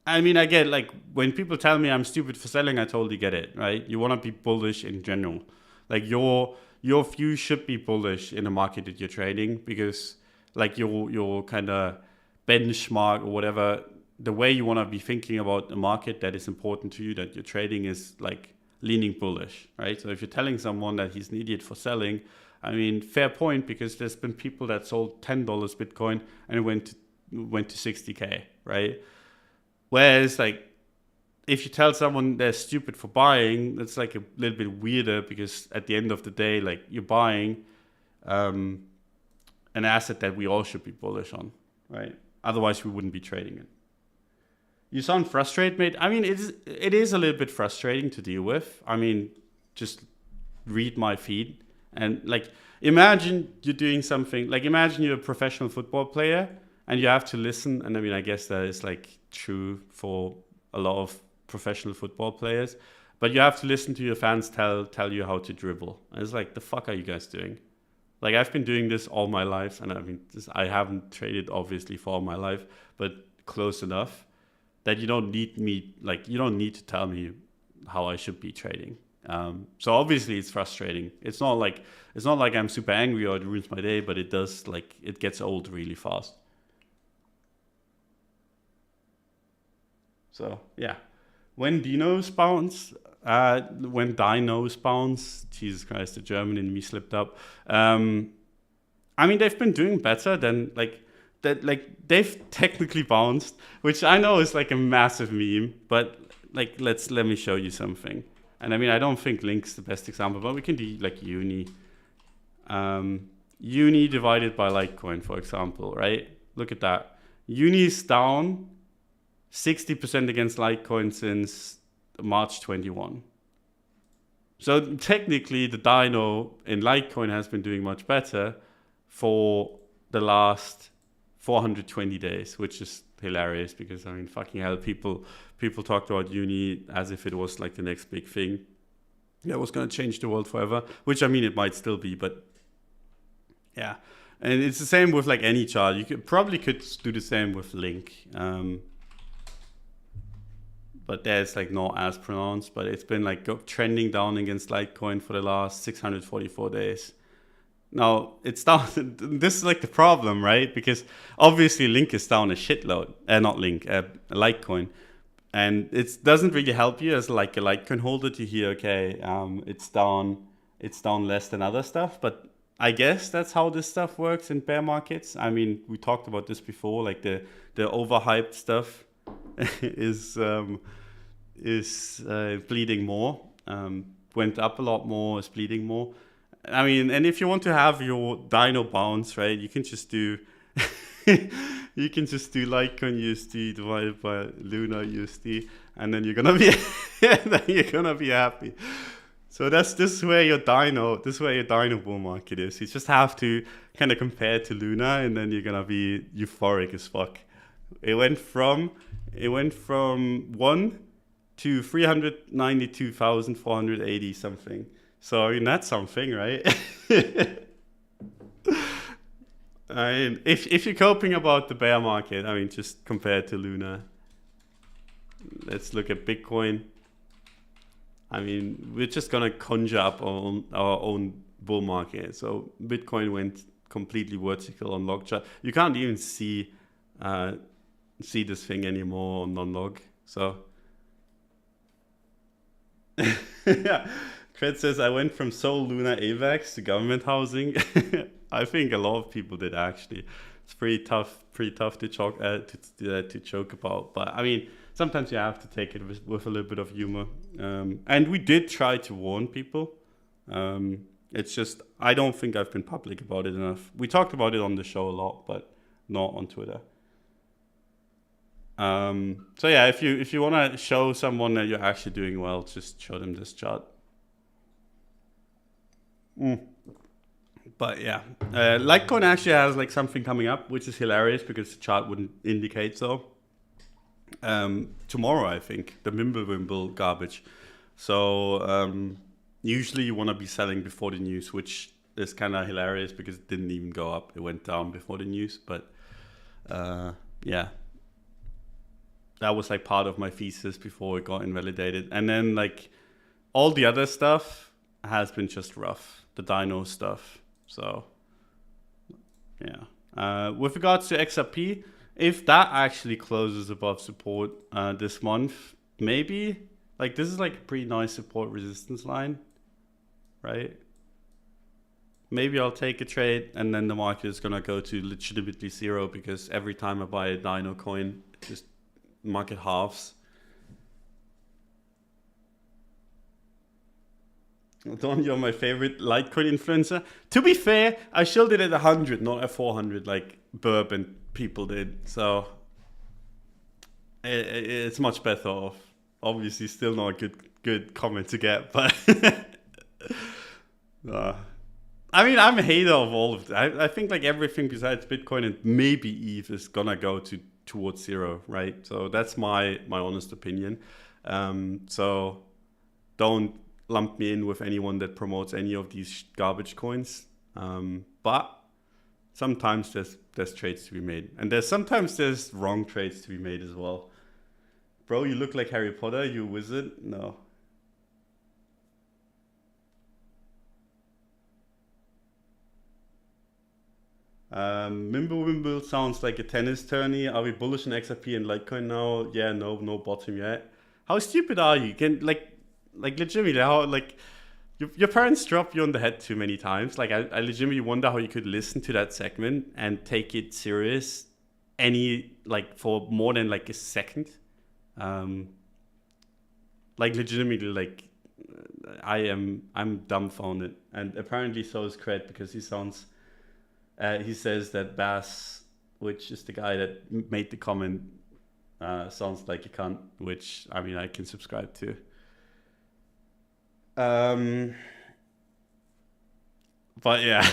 I mean, I get, like, when people tell me I'm stupid for selling, I totally get it, right? You want to be bullish in general. Like, your view should be bullish in the market that you're trading because, like, your kind of benchmark or whatever, the way you want to be thinking about the market that is important to you, that you're trading, is like leaning bullish, right? So if you're telling someone that he's an idiot for selling, I mean, fair point, because there's been people that sold $10 Bitcoin and it went to 60K, right? Whereas, like, if you tell someone they're stupid for buying, that's like a little bit weirder because at the end of the day, like, you're buying an asset that we all should be bullish on, right? Otherwise, we wouldn't be trading it. You sound frustrated, mate. I mean, it is a little bit frustrating to deal with. I mean, just read my feed and like imagine you're doing something. Like imagine you're a professional football player and you have to listen. And I mean, I guess that is like true for a lot of professional football players. But you have to listen to your fans tell you how to dribble. And it's like, the fuck are you guys doing? Like I've been doing this all my life, and I mean, I haven't traded obviously for all my life, but close enough that you don't need me, like you don't need to tell me how I should be trading. So obviously it's frustrating. It's not like I'm super angry or it ruins my day, but it does, like, it gets old really fast. So yeah, when dinos bounce, Jesus Christ, the German in me slipped up. I mean, they've been doing better than like that. Like they've technically bounced, which I know is like a massive meme, but like let me show you something. And I mean, I don't think Link's the best example, but we can do like Uni. Uni divided by Litecoin, for example, right? Look at that. Uni's down 60% against Litecoin since March 21. So technically the dyno in Litecoin has been doing much better for the last 420 days, which is hilarious because I mean, fucking hell, people talked about Uni as if it was like the next big thing that was going to change the world forever, which I mean, it might still be, but yeah. And it's the same with like any chart. You probably could do the same with Link. But there's like not as pronounced, but it's been like trending down against Litecoin for the last 644 days. Now it's down. This is like the problem, right? Because obviously Link is down a shitload. Not Link, Litecoin. And it doesn't really help you as like a Litecoin holder to hear, okay, it's down less than other stuff. But I guess that's how this stuff works in bear markets. I mean, we talked about this before, like the overhyped stuff is bleeding more. Went up a lot more, is bleeding more. I mean, and if you want to have your dino bounce, right, you can just do Litecoin USD divided by Luna USD, and then you're gonna be happy. So this is where your dino bull market is. You just have to kind of compare to Luna, and then you're gonna be euphoric as fuck. It went from 1 to 392,480 something. So I mean, that's something, right? I mean, if you're coping about the bear market, I mean, just compared to Luna. Let's look at Bitcoin. I mean, we're just gonna conjure up our own bull market. So Bitcoin went completely vertical on log chart. You can't even see this thing anymore on non-log. So yeah, Cred says I went from Sol Luna AVAX to government housing. I think a lot of people did actually. It's pretty tough to choke about. But I mean, sometimes you have to take it with a little bit of humor. And we did try to warn people. It's just I don't think I've been public about it enough. We talked about it on the show a lot, but not on Twitter. So yeah, if you want to show someone that you're actually doing well, just show them this chart. But yeah, Litecoin actually has like something coming up, which is hilarious because the chart wouldn't indicate so. Tomorrow, I think, the Wimble garbage. So usually you want to be selling before the news, which is kind of hilarious because it didn't even go up. It went down before the news. But yeah, that was like part of my thesis before it got invalidated. And then like all the other stuff has been just rough, the Dino stuff. So yeah, with regards to XRP, if that actually closes above support this month, maybe like this is like a pretty nice support resistance line, right? Maybe I'll take a trade and then the market is gonna go to legitimately zero because every time I buy a Dino coin, it just market halves. Don, you're my favorite Litecoin influencer. To be fair, I shilled it at 100, not at 400 like Burb and people did. So it's much better off. Obviously, still not a good comment to get, but I mean, I'm a hater of all of that. I think like everything besides Bitcoin and maybe ETH is gonna go towards zero, right? So that's my honest opinion. So don't lump me in with anyone that promotes any of these garbage coins. But sometimes there's trades to be made, and sometimes there's wrong trades to be made as well. Bro, you look like Harry Potter. You a wizard? No. Mimblewimble sounds like a tennis tourney. Are we bullish on XRP and Litecoin now? Yeah, no bottom yet. How stupid are you? Can like legitimately how like your parents drop you on the head too many times. Like I legitimately wonder how you could listen to that segment and take it serious for more than like a second. Like legitimately like I'm dumbfounded, and apparently so is Cred because he says that Bass, which is the guy that made the comment, sounds like a cunt, which I mean I can subscribe to. But yeah,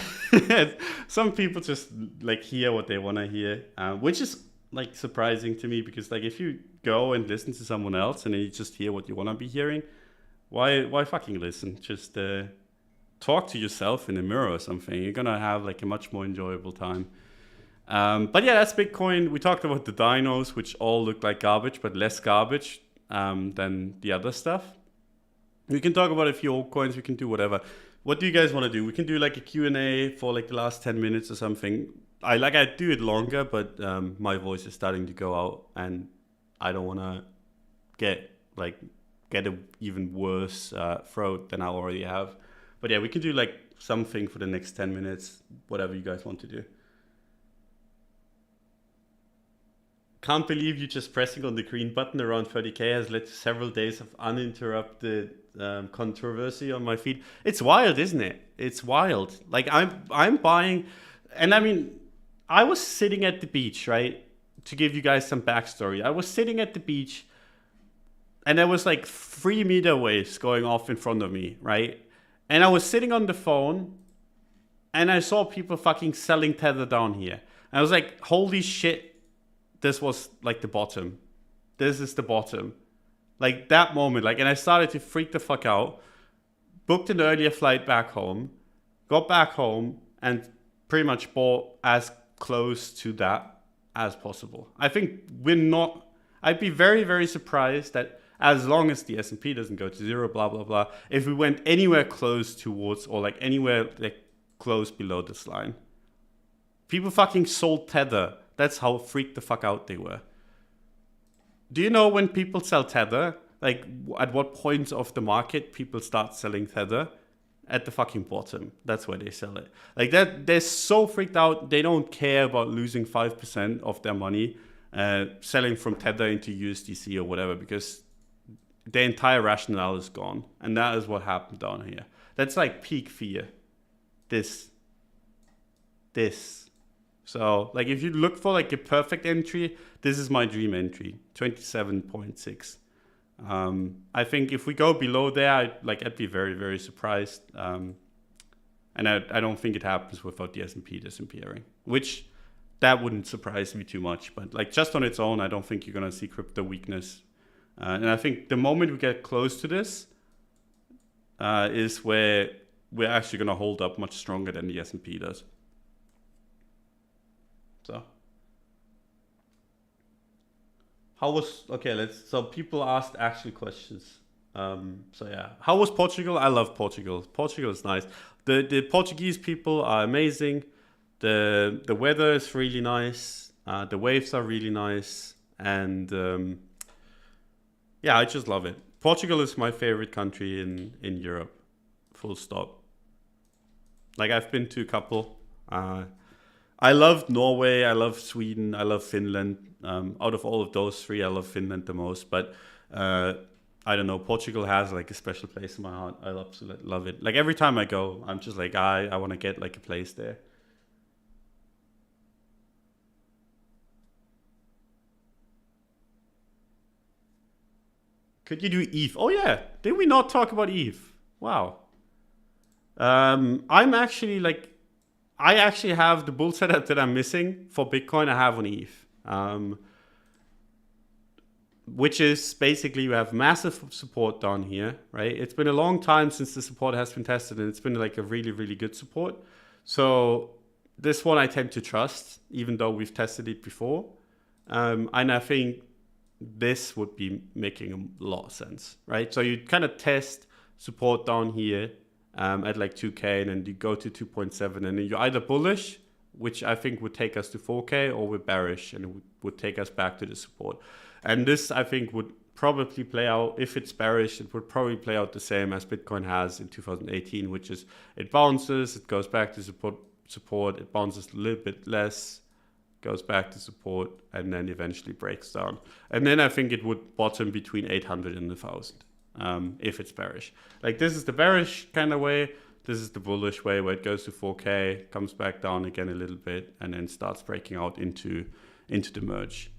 some people just like hear what they want to hear, which is like surprising to me because like if you go and listen to someone else and then you just hear what you want to be hearing, why fucking listen? Just talk to yourself in the mirror or something. You're gonna have like a much more enjoyable time. But yeah, that's Bitcoin. We talked about the dinos, which all look like garbage, but less garbage than the other stuff. We can talk about a few altcoins. We can do whatever. What do you guys want to do? We can do like a Q&A for like the last 10 minutes or something. I do it longer, but my voice is starting to go out, and I don't want to get an even worse throat than I already have. But yeah, we can do like something for the next 10 minutes, whatever you guys want to do. Can't believe you just pressing on the green button around 30k has led to several days of uninterrupted controversy on my feed. It's wild, isn't it? It's wild. Like I'm buying, and I mean, I was sitting at the beach, right? To give you guys some backstory, I was sitting at the beach, and there was like 3-meter waves going off in front of me, right? And I was sitting on the phone, and I saw people fucking selling Tether down here. And I was like, holy shit. This was like the bottom. This is the bottom. Like that moment, and I started to freak the fuck out. Booked an earlier flight back home. Got back home and pretty much bought as close to that as possible. I think I'd be very, very surprised that as long as the S&P doesn't go to zero, blah, blah, blah, if we went anywhere close towards or like anywhere like close below this line. People fucking sold Tether. That's how freaked the fuck out they were. Do you know when people sell Tether? Like, at what points of the market people start selling Tether? At the fucking bottom. That's where they sell it. Like, they're so freaked out, they don't care about losing 5% of their money selling from Tether into USDC or whatever, because the entire rationale is gone. And that is what happened down here. That's like peak fear. This. So, like, if you look for like a perfect entry, this is my dream entry, 27.6. I think if we go below there, I'd be very, very surprised. And I don't think it happens without the S&P disappearing, which that wouldn't surprise me too much. But like just on its own, I don't think you're gonna see crypto weakness. And I think the moment we get close to this is where we're actually gonna hold up much stronger than the S&P does. So so people asked actual questions. So yeah, how was Portugal? I love Portugal. Portugal is nice. The Portuguese people are amazing. The weather is really nice. The waves are really nice, and yeah, I just love it. Portugal is my favorite country in Europe. Full stop. Like I've been to a couple. I love Norway, I love Sweden, I love Finland. Out of all of those three, I love Finland the most. But I don't know, Portugal has like a special place in my heart. I absolutely love it. Like every time I go, I'm just like, I want to get like a place there. Could you do Eve? Oh yeah, did we not talk about Eve? Wow. I'm actually like, I actually have the bull setup that I'm missing for Bitcoin. I have on Eve, which is basically you have massive support down here, right? It's been a long time since the support has been tested, and it's been like a really, really good support. So this one I tend to trust, even though we've tested it before. And I think this would be making a lot of sense, right? So you kind of test support down here at like 2K, and then you go to 2.7, and then you're either bullish, which I think would take us to 4K, or we're bearish, and it would take us back to the support. And this, I think, would probably play out, if it's bearish, it would probably play out the same as Bitcoin has in 2018, which is it bounces, it goes back to support, it bounces a little bit less, goes back to support, and then eventually breaks down. And then I think it would bottom between 800 and 1,000 if it's bearish. Like this is the bearish kind of way. This is the bullish way where it goes to 4K, comes back down again a little bit, and then starts breaking out into the merge.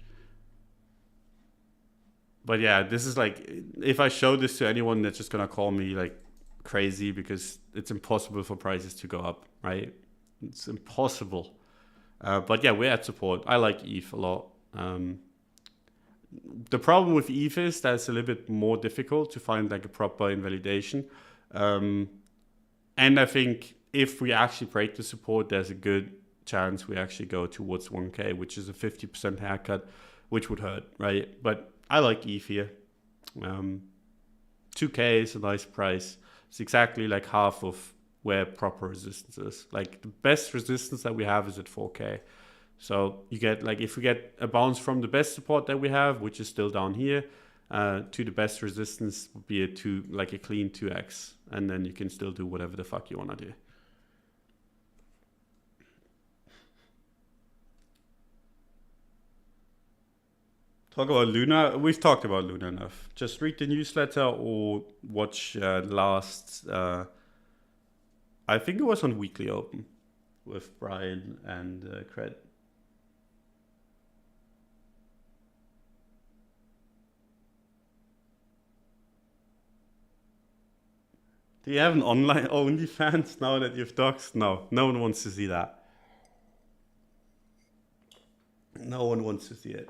But yeah, this is like, if I show this to anyone, that's just gonna call me like crazy, because it's impossible for prices to go up, right? It's impossible. But yeah, we're at support. I like ETH a lot. The problem with ETH is that it's a little bit more difficult to find like a proper invalidation. And I think if we actually break the support, there's a good chance we actually go towards 1K, which is a 50% haircut, which would hurt, right? But I like ETH here. 2K is a nice price. It's exactly like half of where proper resistance is. Like the best resistance that we have is at 4K. So you get like, if we get a bounce from the best support that we have, which is still down here, to the best resistance would be like a clean 2x, and then you can still do whatever the fuck you want to do. Talk about Luna. We've talked about Luna enough. Just read the newsletter or watch last. I think it was on Weekly Open with Brian and Cred. Do you have an online OnlyFans now that you've doxed? No, no one wants to see that. No one wants to see it.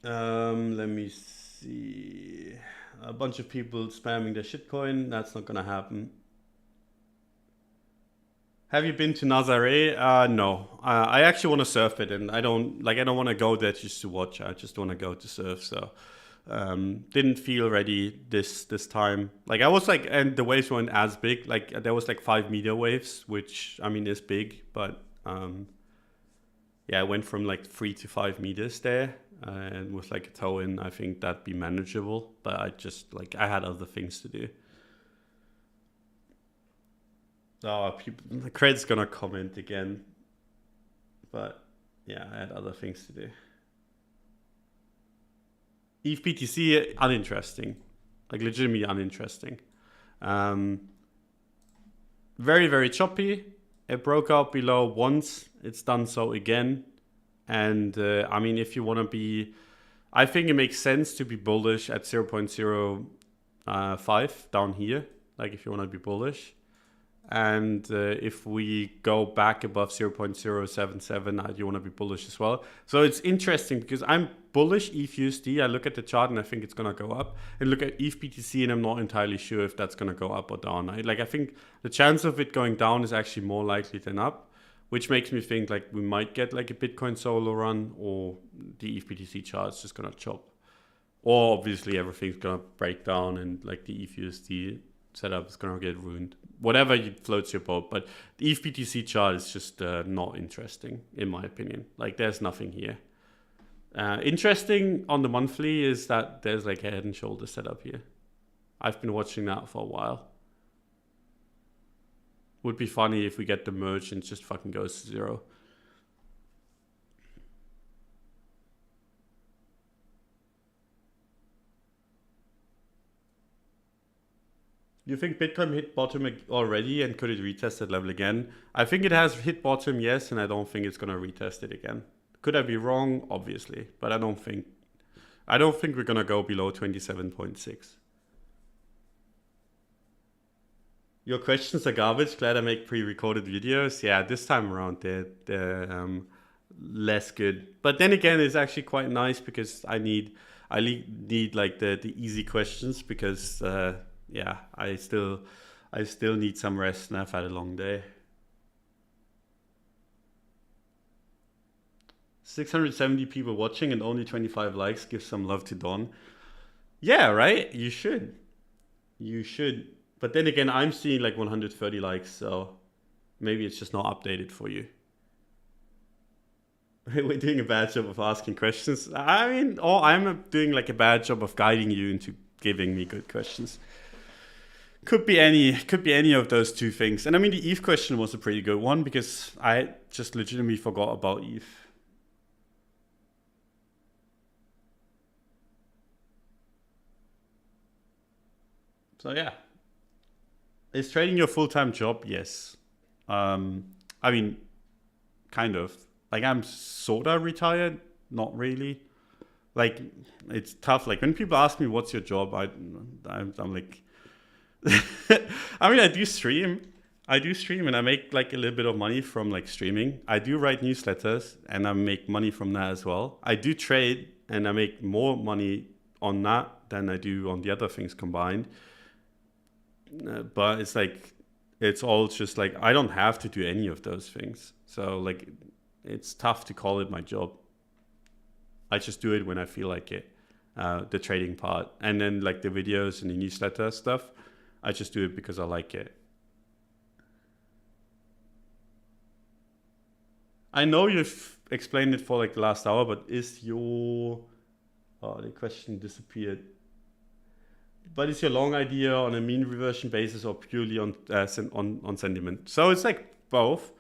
Let me see. A bunch of people spamming their shitcoin. That's not gonna happen. Have you been to Nazare? No. I actually want to surf it, and I don't want to go there just to watch. I just want to go to surf. So didn't feel ready this time. Like I was like, and the waves weren't as big. Like there was like 5 meter waves, which I mean is big, but yeah, I went from like 3 to 5 meters there, and with like a toe in, I think that'd be manageable. But I just like, I had other things to do. Oh, people, the cred's gonna comment again, but yeah, I had other things to do. ETH BTC uninteresting, like legitimately uninteresting. Um, very very choppy. It broke out below once. It's done so again, and I mean, if you want to be, I think it makes sense to be bullish at 0.05 down here. Like if you want to be bullish. And if we go back above 0.077, I do want to be bullish as well. So it's interesting because I'm bullish ETH/USD. I look at the chart and I think it's going to go up. And look at ETH BTC and I'm not entirely sure if that's going to go up or down. I think the chance of it going down is actually more likely than up, which makes me think like we might get like a Bitcoin solo run, or the ETH BTC chart is just going to chop. Or obviously everything's going to break down and like the ETH/USD setup is going to get ruined. Whatever floats your boat. But the ETH BTC chart is just not interesting, in my opinion. Like, there's nothing here. Interesting on the monthly is that there's like a head and shoulder setup here. I've been watching that for a while. Would be funny if we get the merge and it just fucking goes to zero. You think Bitcoin hit bottom already, and could it retest that level again? I think it has hit bottom, yes, and I don't think it's gonna retest it again. Could I be wrong? Obviously, but I don't think we're gonna go below 27.6. Your questions are garbage. Glad I make pre-recorded videos. Yeah, this time around they're less good. But then again, it's actually quite nice because I need like the easy questions because yeah, I still need some rest and I've had a long day. 670 people watching and only 25 likes. Give some love to Don. Yeah, right? You should. You should. But then again, I'm seeing like 130 likes, so maybe it's just not updated for you. We're doing a bad job of asking questions. I mean, I'm doing like a bad job of guiding you into giving me good questions. Could be any of those two things. And I mean, the ETH question was a pretty good one because I just legitimately forgot about ETH. So yeah. Is trading your full-time job? Yes. I mean, kind of. Like I'm sorta retired, not really. Like it's tough. Like when people ask me what's your job, I'm like, I mean, I do stream and I make like a little bit of money from like streaming. I do write newsletters and I make money from that as well. I do trade and I make more money on that than I do on the other things combined. But it's like, it's all just like, I don't have to do any of those things. So like, it's tough to call it my job. I just do it when I feel like it, the trading part. And then like the videos and the newsletter stuff, I just do it because I like it. I know you've explained it for like the last hour, but is your, oh, the question disappeared. But is your long idea on a mean reversion basis or purely on sentiment? So it's like both.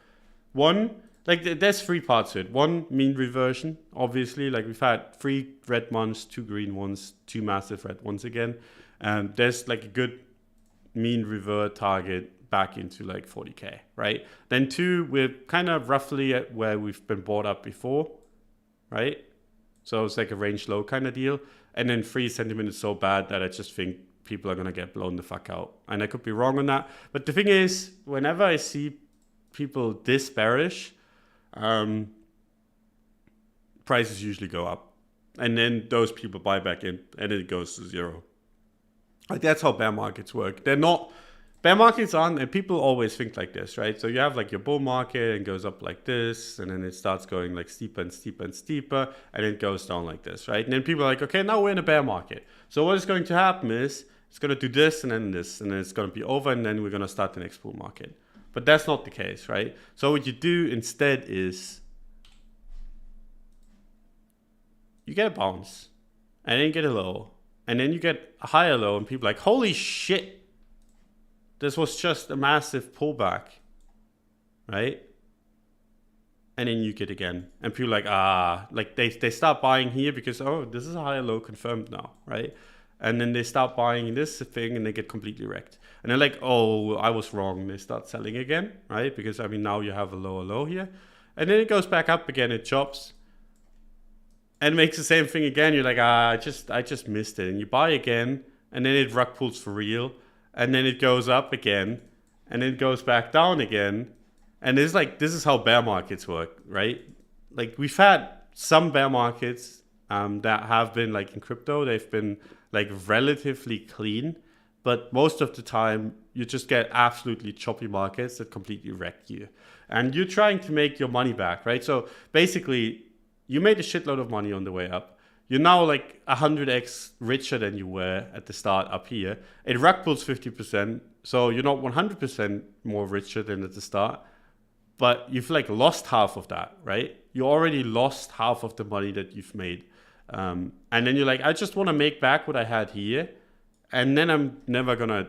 One, like there's three parts to it. One, mean reversion. Obviously, like we've had 3 red months, 2 green ones, 2 massive red ones again. And there's like a good mean revert target back into like 40K, right? Then 2, we're kind of roughly at where we've been bought up before, right? So it's like a range low kind of deal. And then 3, sentiment is so bad that I just think people are going to get blown the fuck out. And I could be wrong on that. But the thing is, whenever I see people this bearish, prices usually go up. And then those people buy back in and it goes to zero. Like that's how bear markets work. They're not, bear markets aren't, and people always think like this, right? So you have like your bull market and goes up like this, and then it starts going like steeper and steeper and steeper, and it goes down like this, right? And then people are like, okay, now we're in a bear market. So what is going to happen is it's going to do this and then it's going to be over, and then we're going to start the next bull market. But that's not the case, right? So what you do instead is you get a bounce, and then you get a low, and then you get a higher low, and people are like, holy shit, this was just a massive pullback, right? And then you get again, and people are like, they start buying here because, oh, this is a higher low confirmed now, right? And then they start buying this thing and they get completely wrecked. And they're like, oh, I was wrong. They start selling again, right? Because I mean, now you have a lower low here. And then it goes back up again, it chops and makes the same thing again. You're like, I just missed it. And you buy again, and then it rug pulls for real. And then it goes up again, and then it goes back down again. And it's like, this is how bear markets work, right? Like we've had some bear markets that have been like in crypto, they've been like relatively clean, but most of the time you just get absolutely choppy markets that completely wreck you. And you're trying to make your money back, right? So basically you made a shitload of money on the way up. You're now like 100x richer than you were at the start up here. It rug pulls 50%, so you're not 100% more richer than at the start, but you've like lost half of that, right? You already lost half of the money that you've made. And then you're like, I just want to make back what I had here, and then I'm never gonna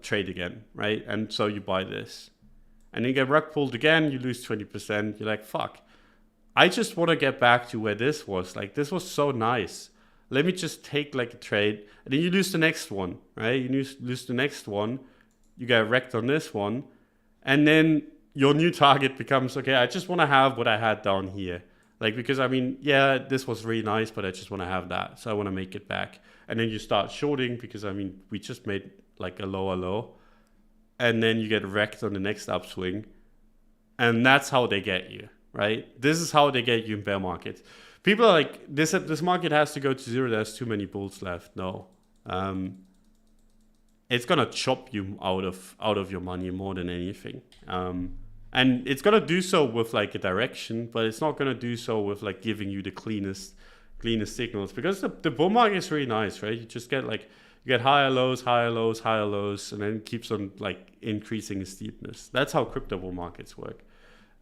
trade again, right? And so you buy this, and then you get rug pulled again, you lose 20%. You're like, fuck, I just want to get back to where this was. Like, this was so nice. Let me just take like a trade, and then you lose the next one, right? You lose the next one, you get wrecked on this one, and then your new target becomes, okay, I just want to have what I had down here. Like, because I mean, yeah, this was really nice, but I just want to have that. So I want to make it back. And then you start shorting because I mean, we just made like a lower low. And then you get wrecked on the next upswing. And that's how they get you, right? This is how they get you in bear markets. People are like, this market has to go to zero. There's too many bulls left. No. It's gonna chop you out of your money more than anything. And it's gonna do so with like a direction, but it's not gonna do so with like giving you the cleanest signals, because the bull market is really nice, right? You just get like, you get higher lows, higher lows, higher lows, and then it keeps on like increasing in steepness. That's how crypto bull markets work.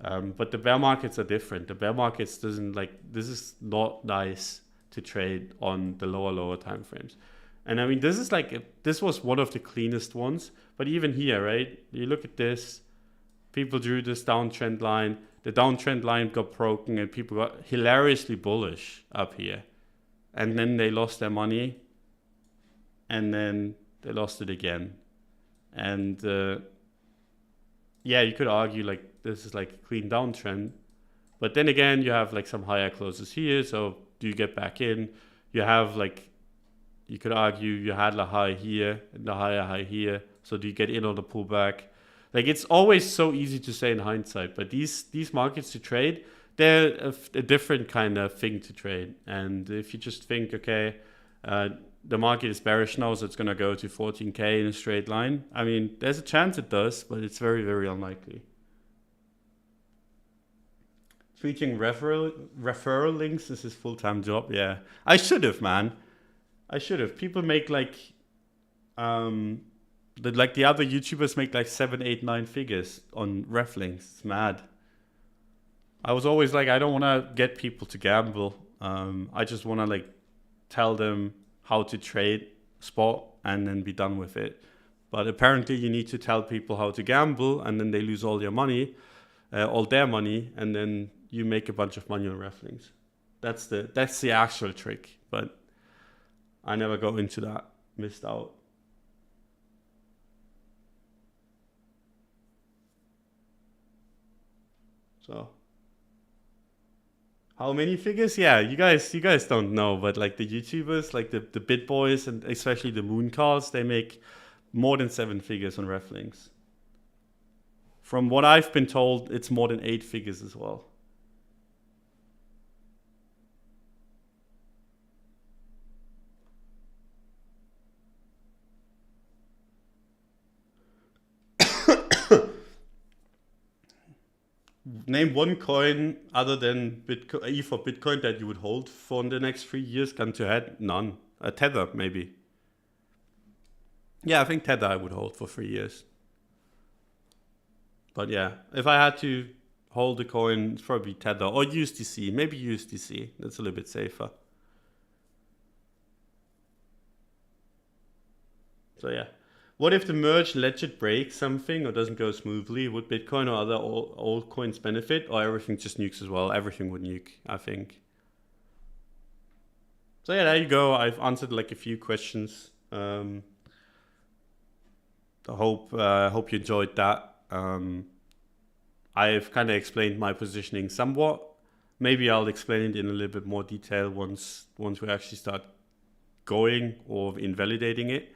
But the bear markets are different. The bear markets doesn't like, this is not nice to trade on the lower time frames. And I mean, this is like, this was one of the cleanest ones, but even here, right? You look at this, people drew this downtrend line. The downtrend line got broken and people got hilariously bullish up here. And then they lost their money. And then they lost it again. And yeah, you could argue like this is like a clean downtrend. But then again, you have like some higher closes here. So do you get back in? You have like, you could argue you had a high here and the higher high here. So do you get in on the pullback? Like, it's always so easy to say in hindsight, but these markets to trade, they're a different kind of thing to trade. And if you just think, okay, the market is bearish now, so it's going to go to 14K in a straight line. I mean, there's a chance it does, but it's very, very unlikely. Tweeting referral links is his full-time job. Yeah, I should have, man. I should have. People make like, the other YouTubers make like 7, 8, 9 figures on ref links. It's mad. I was always like, I don't want to get people to gamble. I just want to like tell them how to trade spot and then be done with it. But apparently you need to tell people how to gamble, and then they lose all their money, and then you make a bunch of money on ref links. That's the actual trick. But I never go into that. Missed out. So, how many figures? Yeah, you guys don't know, but like the YouTubers, like the Bit Boys, and especially the Moon Calls, they make more than 7 figures on ref links. From what I've been told, it's more than 8 figures as well. Name one coin other than Bitcoin, for Bitcoin, that you would hold for the next 3 years. Gun to head, none. A Tether, maybe. Yeah, I think Tether I would hold for 3 years. But yeah, if I had to hold a coin, it's probably Tether or USDC. Maybe USDC. That's a little bit safer. So yeah. What if the merge ledger breaks something or doesn't go smoothly? Would Bitcoin or other altcoins benefit, or everything just nukes as well? Everything would nuke, I think. So yeah, there you go. I've answered like a few questions. I hope you enjoyed that. I've kind of explained my positioning somewhat. Maybe I'll explain it in a little bit more detail once we actually start going or invalidating it.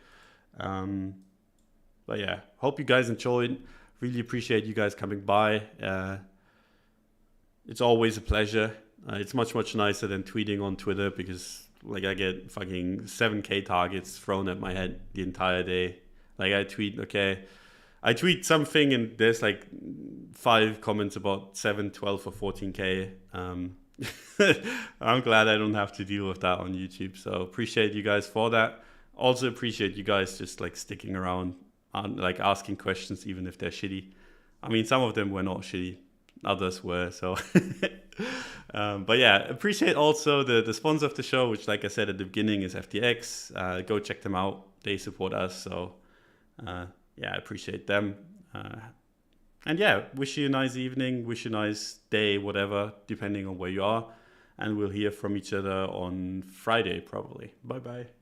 But yeah, hope you guys enjoyed. Really appreciate you guys coming by. It's always a pleasure. It's much nicer than tweeting on Twitter, because like I get fucking 7K targets thrown at my head the entire day. Like I tweet something and there's like 5 comments about 7, 12 or 14K. I'm glad I don't have to deal with that on YouTube. So appreciate you guys for that. Also appreciate you guys just like sticking around and like asking questions, even if they're shitty. I mean, some of them were not shitty, others were. So, but yeah, appreciate also the sponsor of the show, which, like I said at the beginning, is FTX. Go check them out. They support us. So, yeah, I appreciate them. And yeah, wish you a nice evening, wish you a nice day, whatever, depending on where you are. And we'll hear from each other on Friday, probably. Bye-bye.